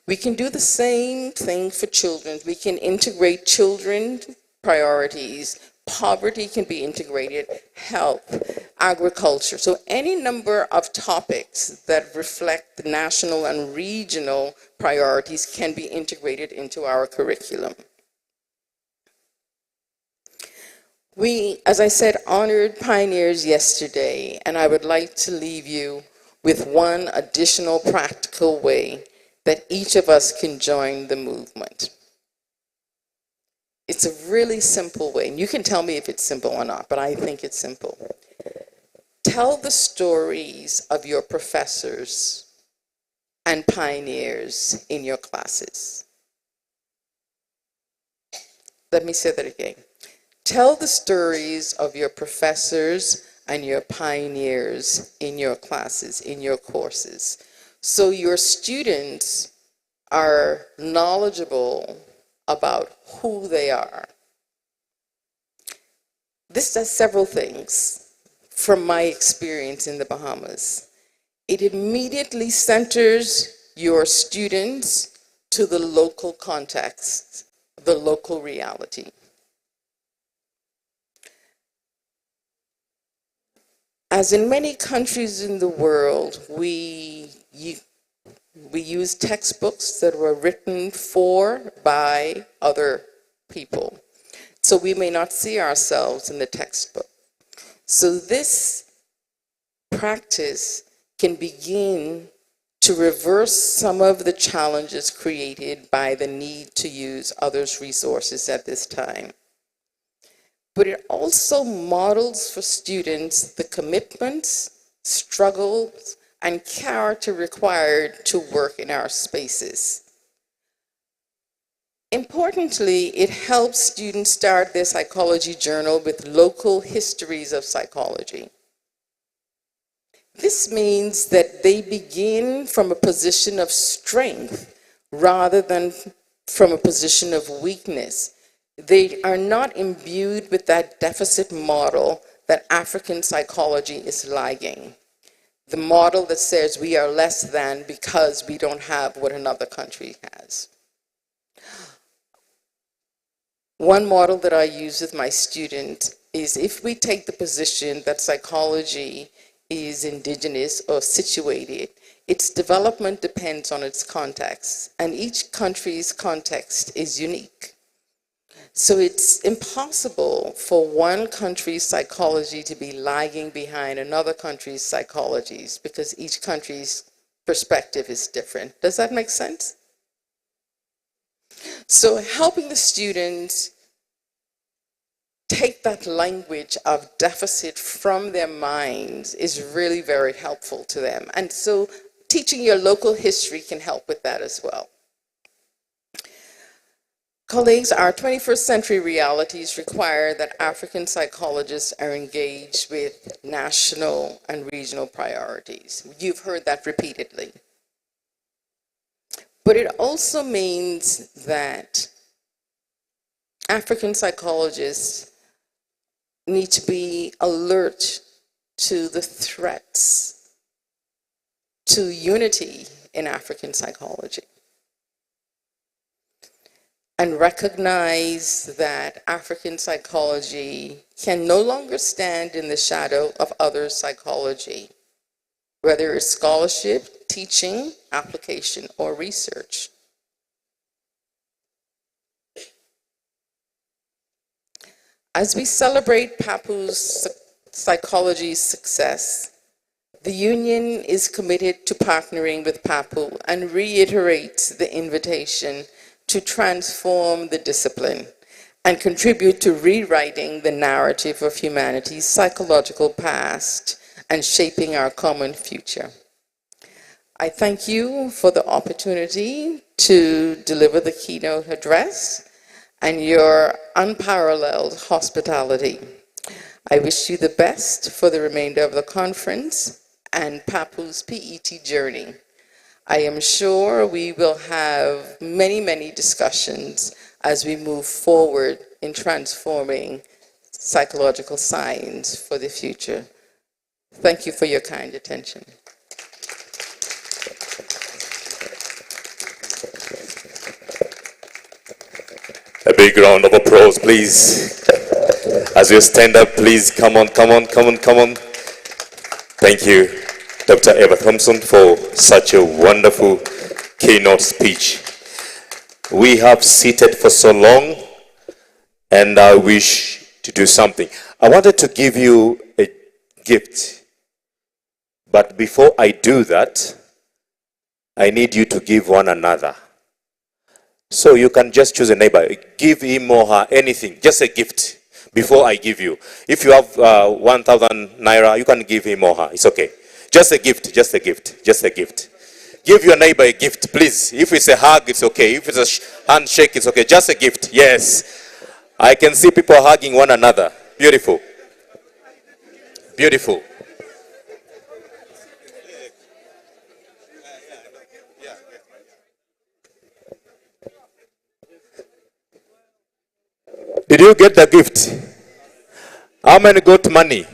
We can do the same thing for children. We can integrate children priorities. Poverty can be integrated, health, agriculture. So any number of topics that reflect the national and regional priorities can be integrated into our curriculum. We, as I said, honored pioneers yesterday, and I would like to leave you with one additional practical way that each of us can join the movement. It's a really simple way, and you can tell me if it's simple or not, but I think it's simple. Tell the stories of your professors and pioneers in your classes. Let me say that again. Tell the stories of your professors and your pioneers in your classes, in your courses, so your students are knowledgeable about who they are. This does several things from my experience in the Bahamas. It immediately centers your students to the local context, the local reality. As in many countries in the world, we use textbooks that were written for, by other people. So we may not see ourselves in the textbook. So this practice can begin to reverse some of the challenges created by the need to use others' resources at this time. But it also models for students the commitments, struggles, and character required to work in our spaces. Importantly, it helps students start their psychology journal with local histories of psychology. This means that they begin from a position of strength rather than from a position of weakness. They are not imbued with that deficit model that African psychology is lagging. The model that says we are less than because we don't have what another country has. One model that I use with my students is if we take the position that psychology is indigenous or situated, its development depends on its context, and each country's context is unique. So it's impossible for one country's psychology to be lagging behind another country's psychologies because each country's perspective is different. Does that make sense? So helping the students take that language of deficit from their minds is really very helpful to them. And so teaching your local history can help with that as well. Colleagues, our 21st century realities require that African psychologists are engaged with national and regional priorities. You've heard that repeatedly. But it also means that African psychologists need to be alert to the threats to unity in African psychology and recognize that African psychology can no longer stand in the shadow of other psychology, whether it's scholarship, teaching, application, or research. As we celebrate PAPU's psychology's success, the Union is committed to partnering with PAPU and reiterates the invitation to transform the discipline and contribute to rewriting the narrative of humanity's psychological past and shaping our common future. I thank you for the opportunity to deliver the keynote address and your unparalleled hospitality. I wish you the best for the remainder of the conference and PAPU's PET journey. I am sure we will have many, many discussions as we move forward in transforming psychological science for the future. Thank you for your kind attention. A big round of applause, please. As you stand up, please, come on. Thank you, Dr. Eva Thompson, for such a wonderful keynote speech. We have seated for so long, and I wish to do something. I wanted to give you a gift, but before I do that, I need you to give one another. So you can just choose a neighbor, give him or her anything, just a gift before I give you. If you have 1,000 naira, you can give him or her, it's okay. Just a gift, just a gift, just a gift. Give your neighbor a gift, please. If it's a hug, it's okay. If it's a handshake, it's okay. Just a gift, yes. I can see people hugging one another. Beautiful. Beautiful. Did you get the gift? How many got money?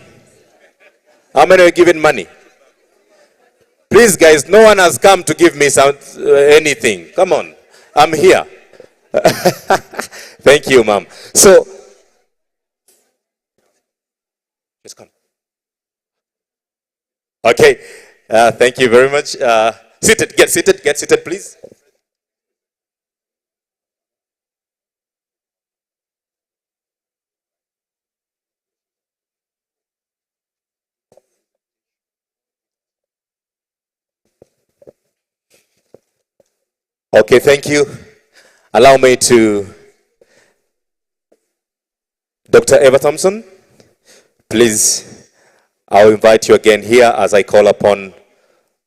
How many are given money? Please, guys, no one has come to give me anything. Come on, I'm here. Thank you, ma'am. So, let's come. Okay, thank you very much. Get seated, please. Okay, thank you. Allow me to Dr. Eva Thompson. Please, I'll invite you again here as I call upon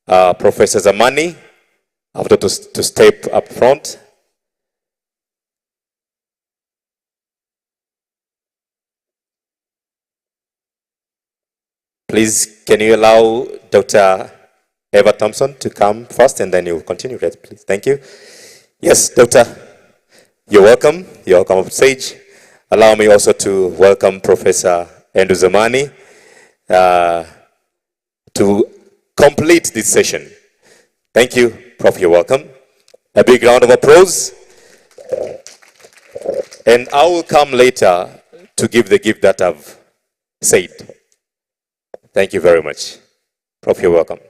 Professor Zamani after to step up front. Please, can you allow Dr. Eva Thompson to come first and then you continue, please. Thank you. Yes, Doctor, you're welcome. You're welcome on stage. Allow me also to welcome Professor Andrew Zamani to complete this session. Thank you, Prof. You're welcome. A big round of applause. And I will come later to give the gift that I've said. Thank you very much. Prof, you're welcome.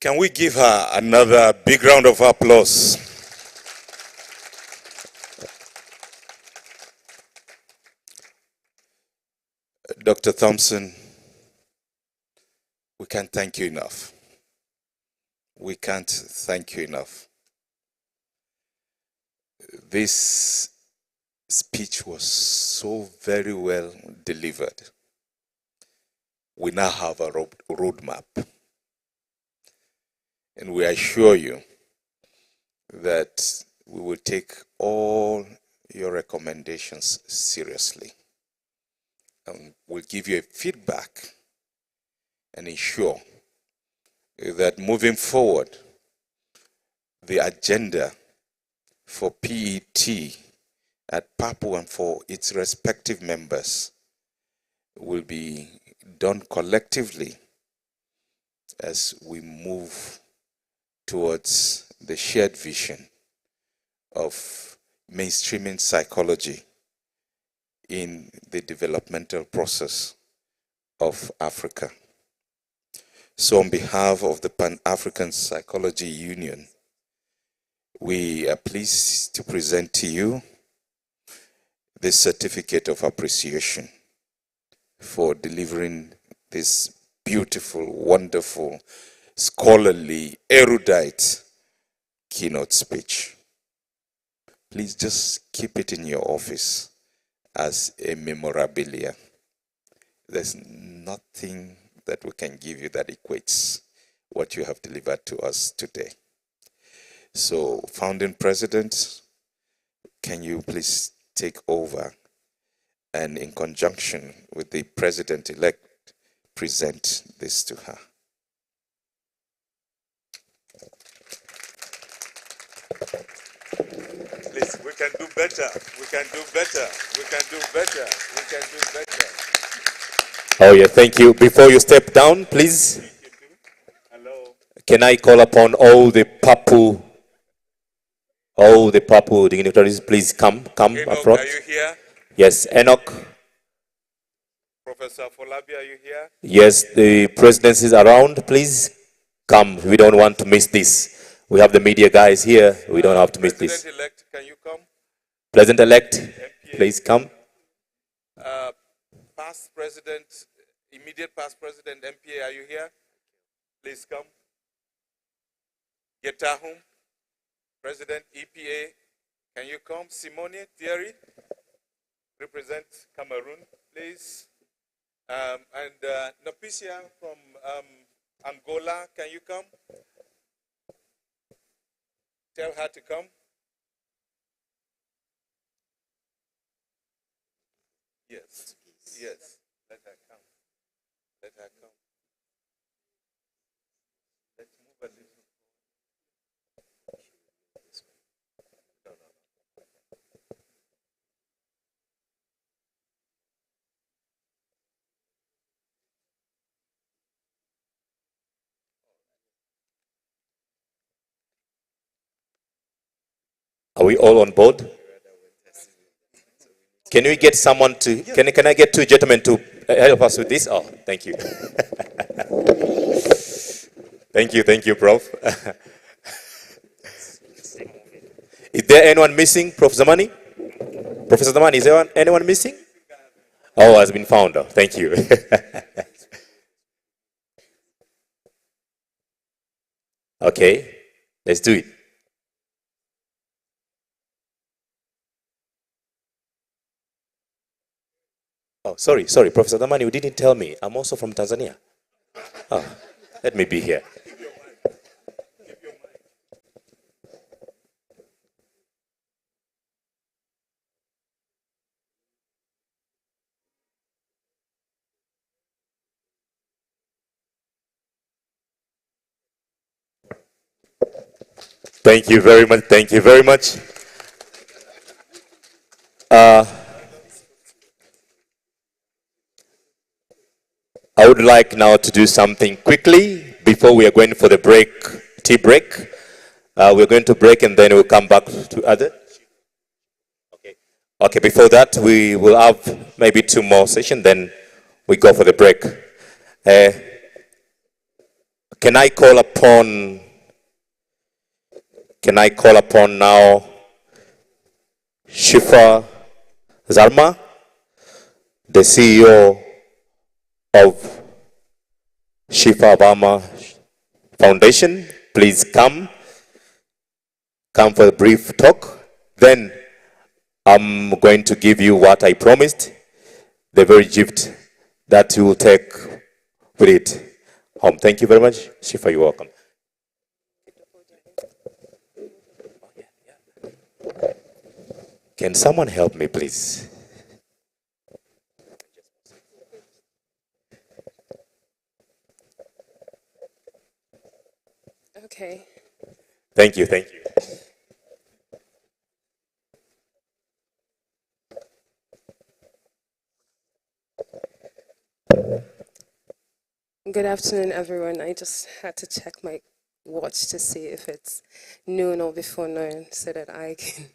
Can we give her another big round of applause? Dr. Thompson, we can't thank you enough. We can't thank you enough. This speech was so very well delivered. We now have a roadmap. And we assure you that we will take all your recommendations seriously. And we'll give you a feedback and ensure that moving forward, the agenda for PET at PAPU and for its respective members will be done collectively as we move towards the shared vision of mainstreaming psychology in the developmental process of Africa. So on behalf of the Pan-African Psychology Union, we are pleased to present to you this certificate of appreciation for delivering this beautiful, wonderful, scholarly, erudite keynote speech. Please just keep it in your office as a memorabilia. There's nothing that we can give you that equates what you have delivered to us today. So, founding president, can you please take over and in conjunction with the president-elect, present this to her. Please, we can do better. We can do better. We can do better. We can do better. Oh yeah, thank you. Before you step down, please, Hello. can I call upon all the PAPU dignitaries, please come Enoch, up front. are you here? Yes, Enoch. Professor Folabi, are you here? Yes, the presidency is around, please come. We don't want to miss this. We have the media guys here. We don't have to miss this. President-elect, can you come? President-elect, MPA. please come. Past president, immediate past president, MPA, are you here? Please come. Getahum, President EPA, can you come? Simone Thierry, represent Cameroon, please. And Nopicia from Angola, can you come? Tell her to come. Yes, yes, let her come. Let her come. Let's move a little. No, no, no. Are we all on board? Can we get someone to, can I get two gentlemen to help us with this? Oh, thank you. Thank you, Prof. Is there anyone missing, Prof. Zamani? Professor Zamani, is there anyone missing? Oh, has been found. Thank you. Okay, let's do it. Oh, sorry, Professor Damani, you didn't tell me. I'm also from Tanzania. Oh, let me be here. Thank you very much. Thank you very much. I would like now to do something quickly before we are going for the break, tea break. We're going to break and then we'll come back to other. Okay, before that, we will have maybe 2 more sessions, then we go for the break. Can I call upon now Shifa Zarma, the CEO of Shifa Obama Foundation? Please come for a brief talk. Then I'm going to give you what I promised, the very gift that you will take with it home. Thank you very much. Shifa, you're welcome. Can someone help me, please? Okay. Thank you, thank you. Good afternoon, everyone. I just had to check my watch to see if it's noon or before noon so that I can,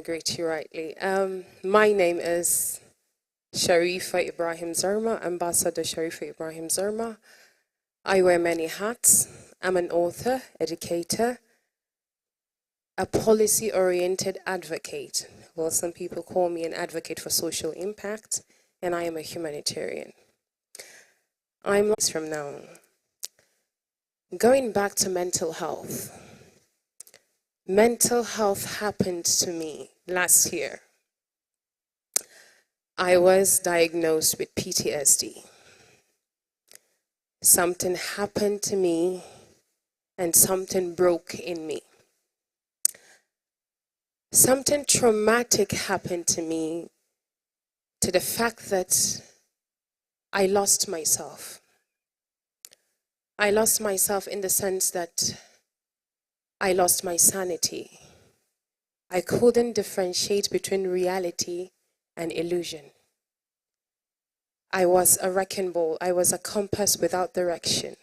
greet you rightly. My name is Sharifa Ibrahim Zerma, Ambassador Sharifa Ibrahim Zerma. I wear many hats. I'm an author, educator, a policy-oriented advocate. Well, some people call me an advocate for social impact, and I am a humanitarian. I'm from now. Going back to mental health. Mental health happened to me last year. I was diagnosed with PTSD. Something happened to me and something broke in me. Something traumatic happened to me to the fact that I lost myself. I lost myself in the sense that I lost my sanity. I couldn't differentiate between reality and illusion. I was a wrecking ball. I was a compass without direction.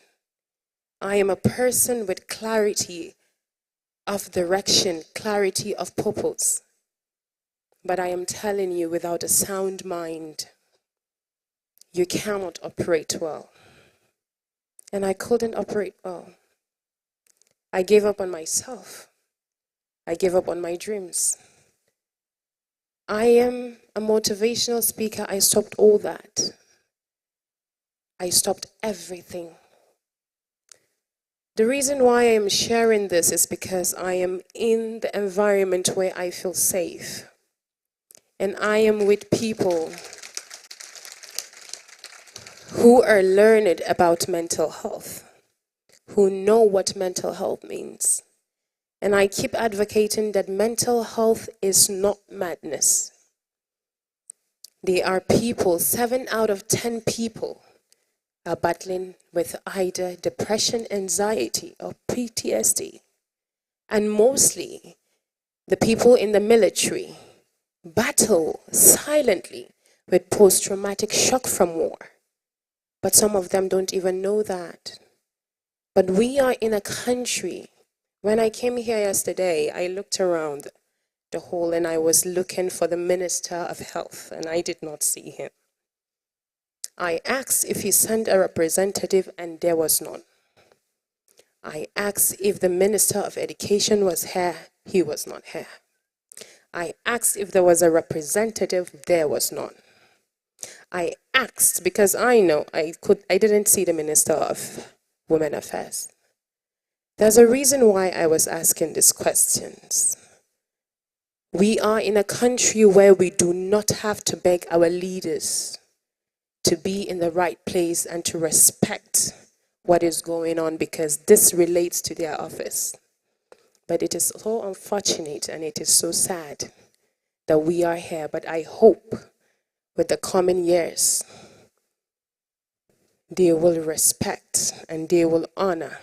I am a person with clarity of direction, clarity of purpose. But I am telling you, without a sound mind, you cannot operate well. And I couldn't operate well. I gave up on myself. I gave up on my dreams. I am a motivational speaker. I stopped all that. I stopped everything. The reason why I am sharing this is because I am in the environment where I feel safe. And I am with people who are learned about mental health, who know what mental health means. And I keep advocating that mental health is not madness. There are people, 7 out of 10 people are battling with either depression, anxiety, or PTSD. And mostly, the people in the military battle silently with post-traumatic shock from war. But some of them don't even know that. But we are in a country. When I came here yesterday, I looked around the hall and I was looking for the Minister of Health, and I did not see him. I asked if he sent a representative, and there was none. I asked if the Minister of Education was here. He was not here. I asked if there was a representative. There was none. I asked, because I know I didn't see the Minister of Women Affairs. There's a reason why I was asking these questions. We are in a country where we do not have to beg our leaders to be in the right place and to respect what is going on, because this relates to their office. But it is so unfortunate and it is so sad that we are here. But I hope with the coming years, they will respect and they will honor,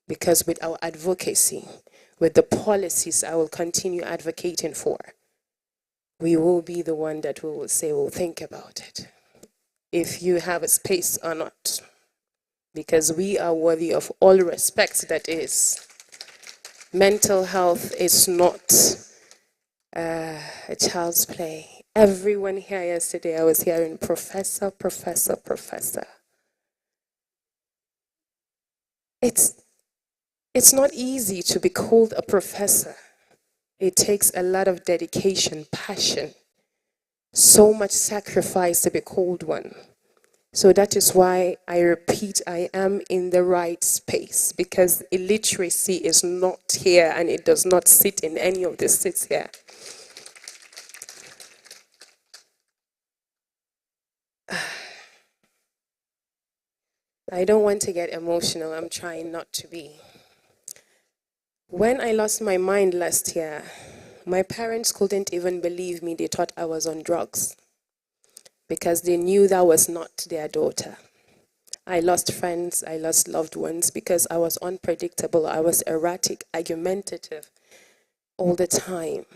because with our advocacy, with the policies I will continue advocating for, we will be the one that we will say, we'll think about it, if you have a space or not, because we are worthy of all respect. That is, mental health is not a child's play. Everyone here yesterday, I was hearing professor, professor, professor. It's not easy to be called a professor. It takes a lot of dedication, passion, so much sacrifice to be called one. So that is why I repeat, I am in the right space, because illiteracy is not here and it does not sit in any of the seats here. I don't want to get emotional. I'm trying not to be. When I lost my mind last year, my parents couldn't even believe me. They thought I was on drugs, because they knew that was not their daughter. I lost friends, I lost loved ones, because I was unpredictable. I was erratic, argumentative all the time.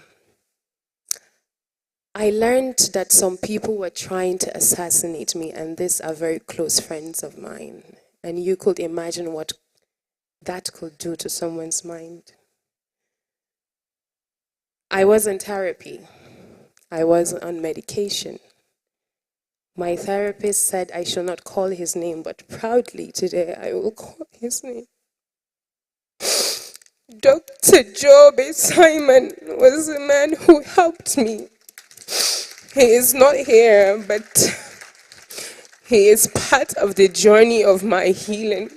I learned that some people were trying to assassinate me, and these are very close friends of mine. And you could imagine what that could do to someone's mind. I was in therapy. I was on medication. My therapist said I should not call his name, but proudly today I will call his name. Dr. Jobe Simon was a man who helped me. He is not here, but he is part of the journey of my healing.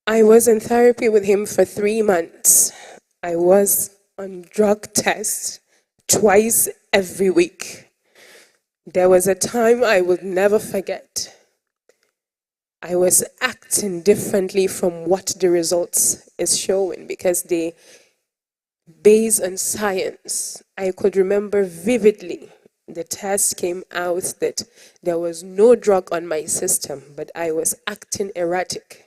I was in therapy with him for 3 months. I was on drug tests twice every week. There was a time I would never forget. I was acting differently from what the results is showing, because they based on science. I could remember vividly the test came out that there was no drug on my system, but I was acting erratic.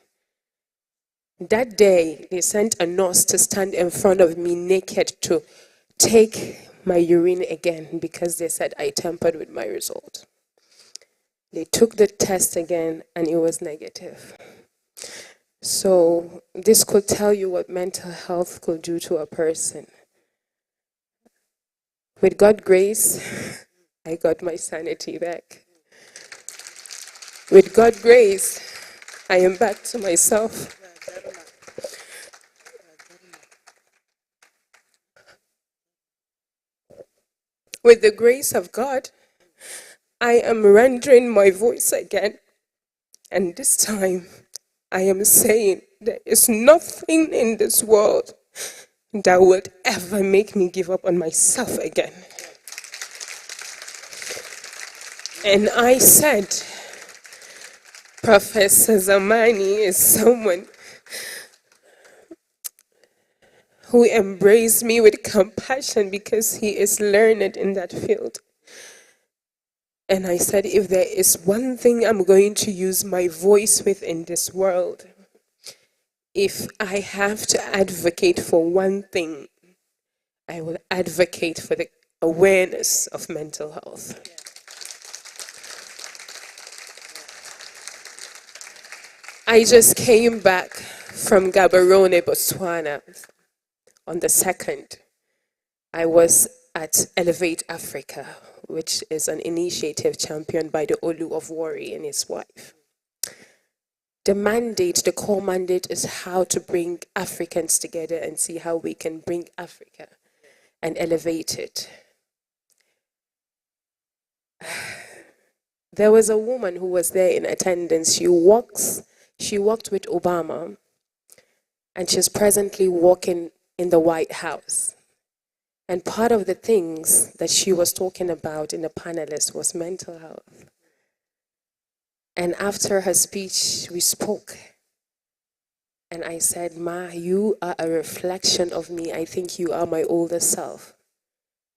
That day, they sent a nurse to stand in front of me naked to take my urine again, because they said I tampered with my result. They took the test again and it was negative. So this could tell you what mental health could do to a person. With God's grace, I got my sanity back. With God's grace, I am back to myself. With the grace of God, I am rendering my voice again. And this time, I am saying there is nothing in this world that would ever make me give up on myself again. And I said, Professor Zamani is someone who embraced me with compassion, because he is learned in that field. And I said, if there is one thing I'm going to use my voice with in this world, if I have to advocate for one thing, I will advocate for the awareness of mental health. I just came back from Gaborone, Botswana on the 2nd. I was at Elevate Africa, which is an initiative championed by the Olu of Warri and his wife. The mandate, the core mandate, is how to bring Africans together and see how we can bring Africa and elevate it. there was a woman who was there in attendance. She walked with Obama, and she's presently walking in the White House. And part of the things that she was talking about in the panelists was mental health. And after her speech, we spoke. And I said, Ma, you are a reflection of me. I think you are my older self.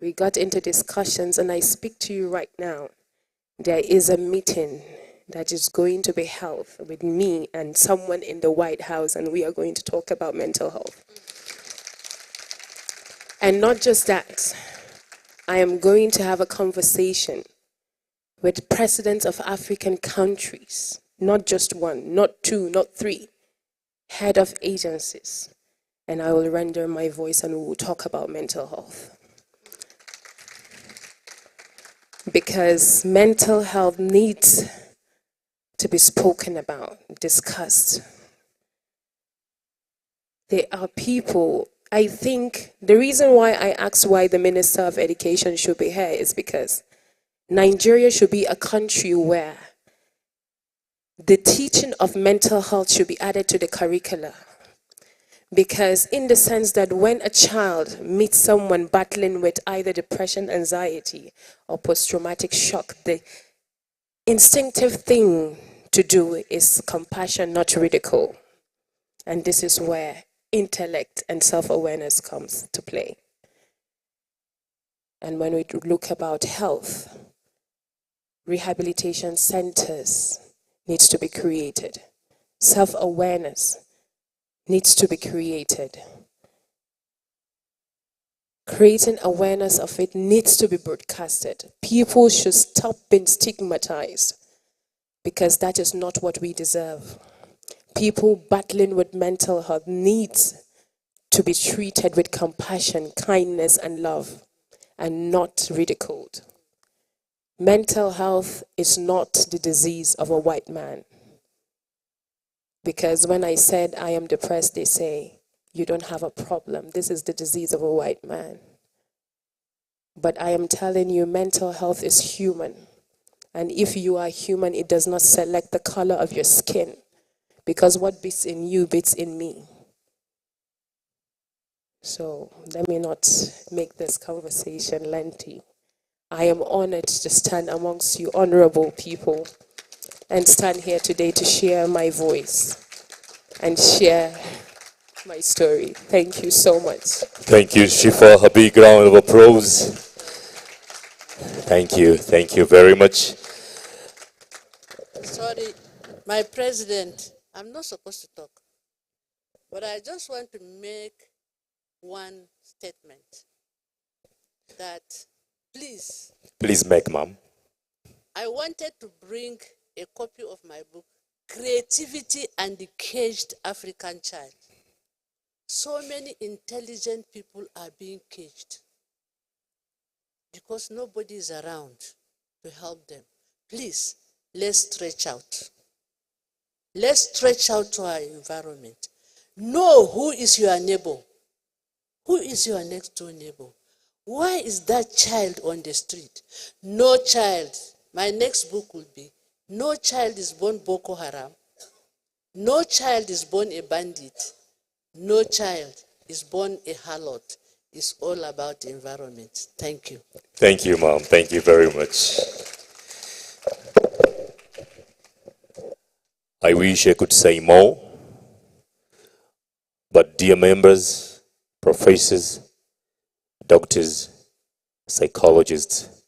We got into discussions, and I speak to you right now. There is a meeting that is going to be held with me and someone in the White House, and we are going to talk about mental health. And not just that, I am going to have a conversation with presidents of African countries, not just one, not two, not three, head of agencies, and I will render my voice and we will talk about mental health. Because mental health needs to be spoken about, discussed. There are people, I think the reason why I asked why the Minister of Education should be here is because Nigeria should be a country where the teaching of mental health should be added to the curricula. Because in the sense that when a child meets someone battling with either depression, anxiety, or post-traumatic shock, the instinctive thing to do is compassion, not ridicule. And this is where intellect and self-awareness comes to play. And when we look about health, rehabilitation centers needs to be created. Self-awareness needs to be created. Creating awareness of it needs to be broadcasted. People should stop being stigmatized because that is not what we deserve. People battling with mental health needs to be treated with compassion, kindness, and love, and not ridiculed. Mental health is not the disease of a white man. Because when I said I am depressed, they say, you don't have a problem. This is the disease of a white man. But I am telling you, mental health is human. And if you are human, it does not select the color of your skin. Because what beats in you beats in me. So let me not make this conversation lengthy. I am honored to stand amongst you honorable people and stand here today to share my voice and share my story. Thank you so much. Thank you, Shifa. A big round of applause. Thank you very much. Sorry, my president, I'm not supposed to talk, but I just want to make one statement that please, Make, ma'am. I wanted to bring a copy of my book, Creativity and the Caged African Child. So many intelligent people are being caged because nobody is around to help them. Please, let's stretch out. Let's stretch out to our environment. Know who is your neighbor. Who is your next door neighbor? Why is that child on the street? No child. My next book will be, no child is born Boko Haram. No child is born a bandit. No child is born a harlot. It's all about the environment. Thank you. Thank you, ma'am. Thank you very much. I wish I could say more, but dear members, professors, doctors, psychologists,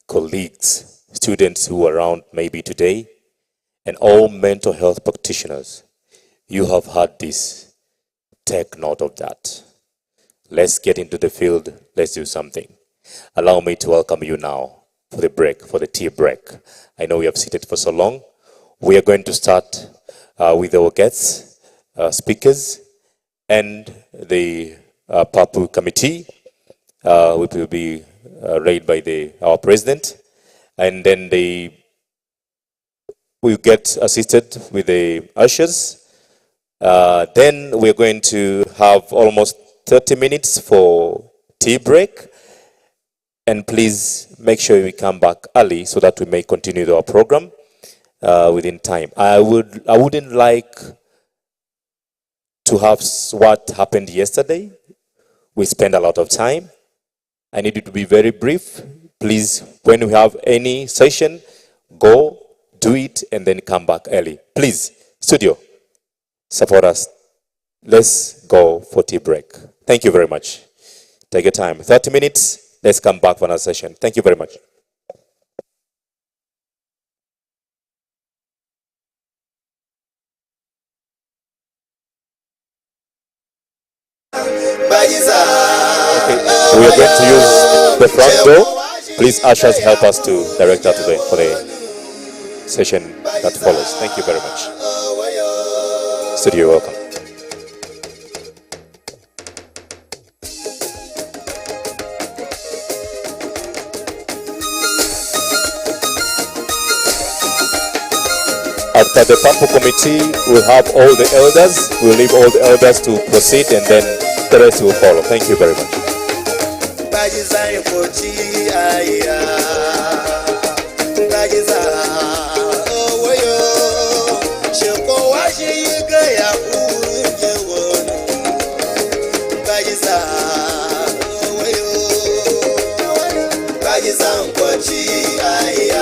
colleagues, students who are around maybe today, and all mental health practitioners, you have heard this. Take note of that. Let's get into the field. Let's do something. Allow me to welcome you now for the break, for the tea break. I know we have seated for so long. We are going to start with our guests, speakers, and the PAPU committee, which will be led by our president. And then we'll get assisted with the ushers. Then we're going to have almost 30 minutes for tea break. and please make sure we come back early so that we may continue our program within time. I wouldn't like to have what happened yesterday. We spent a lot of time. I need it to be very brief. Please, when we have any session, go, do it, and then come back early. Please, studio, support us. Let's go for tea break. Thank you very much. Take your time. 30 minutes. Let's come back for another session. Thank you very much. Okay, we are going to use the front door. Please, ushers, help us to direct us for the session that follows. Thank you very much. Studio, welcome. After the purple committee, we'll have all the elders. We'll leave all the elders to proceed, and then the rest will follow. Thank you very much.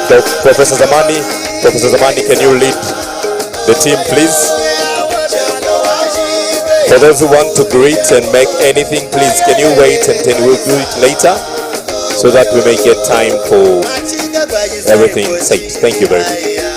So, Professor Zamani, can you lead the team, please? For those who want to greet and make anything, please, can you wait and then we'll do it later so that we may get time for everything said. Thank you very much.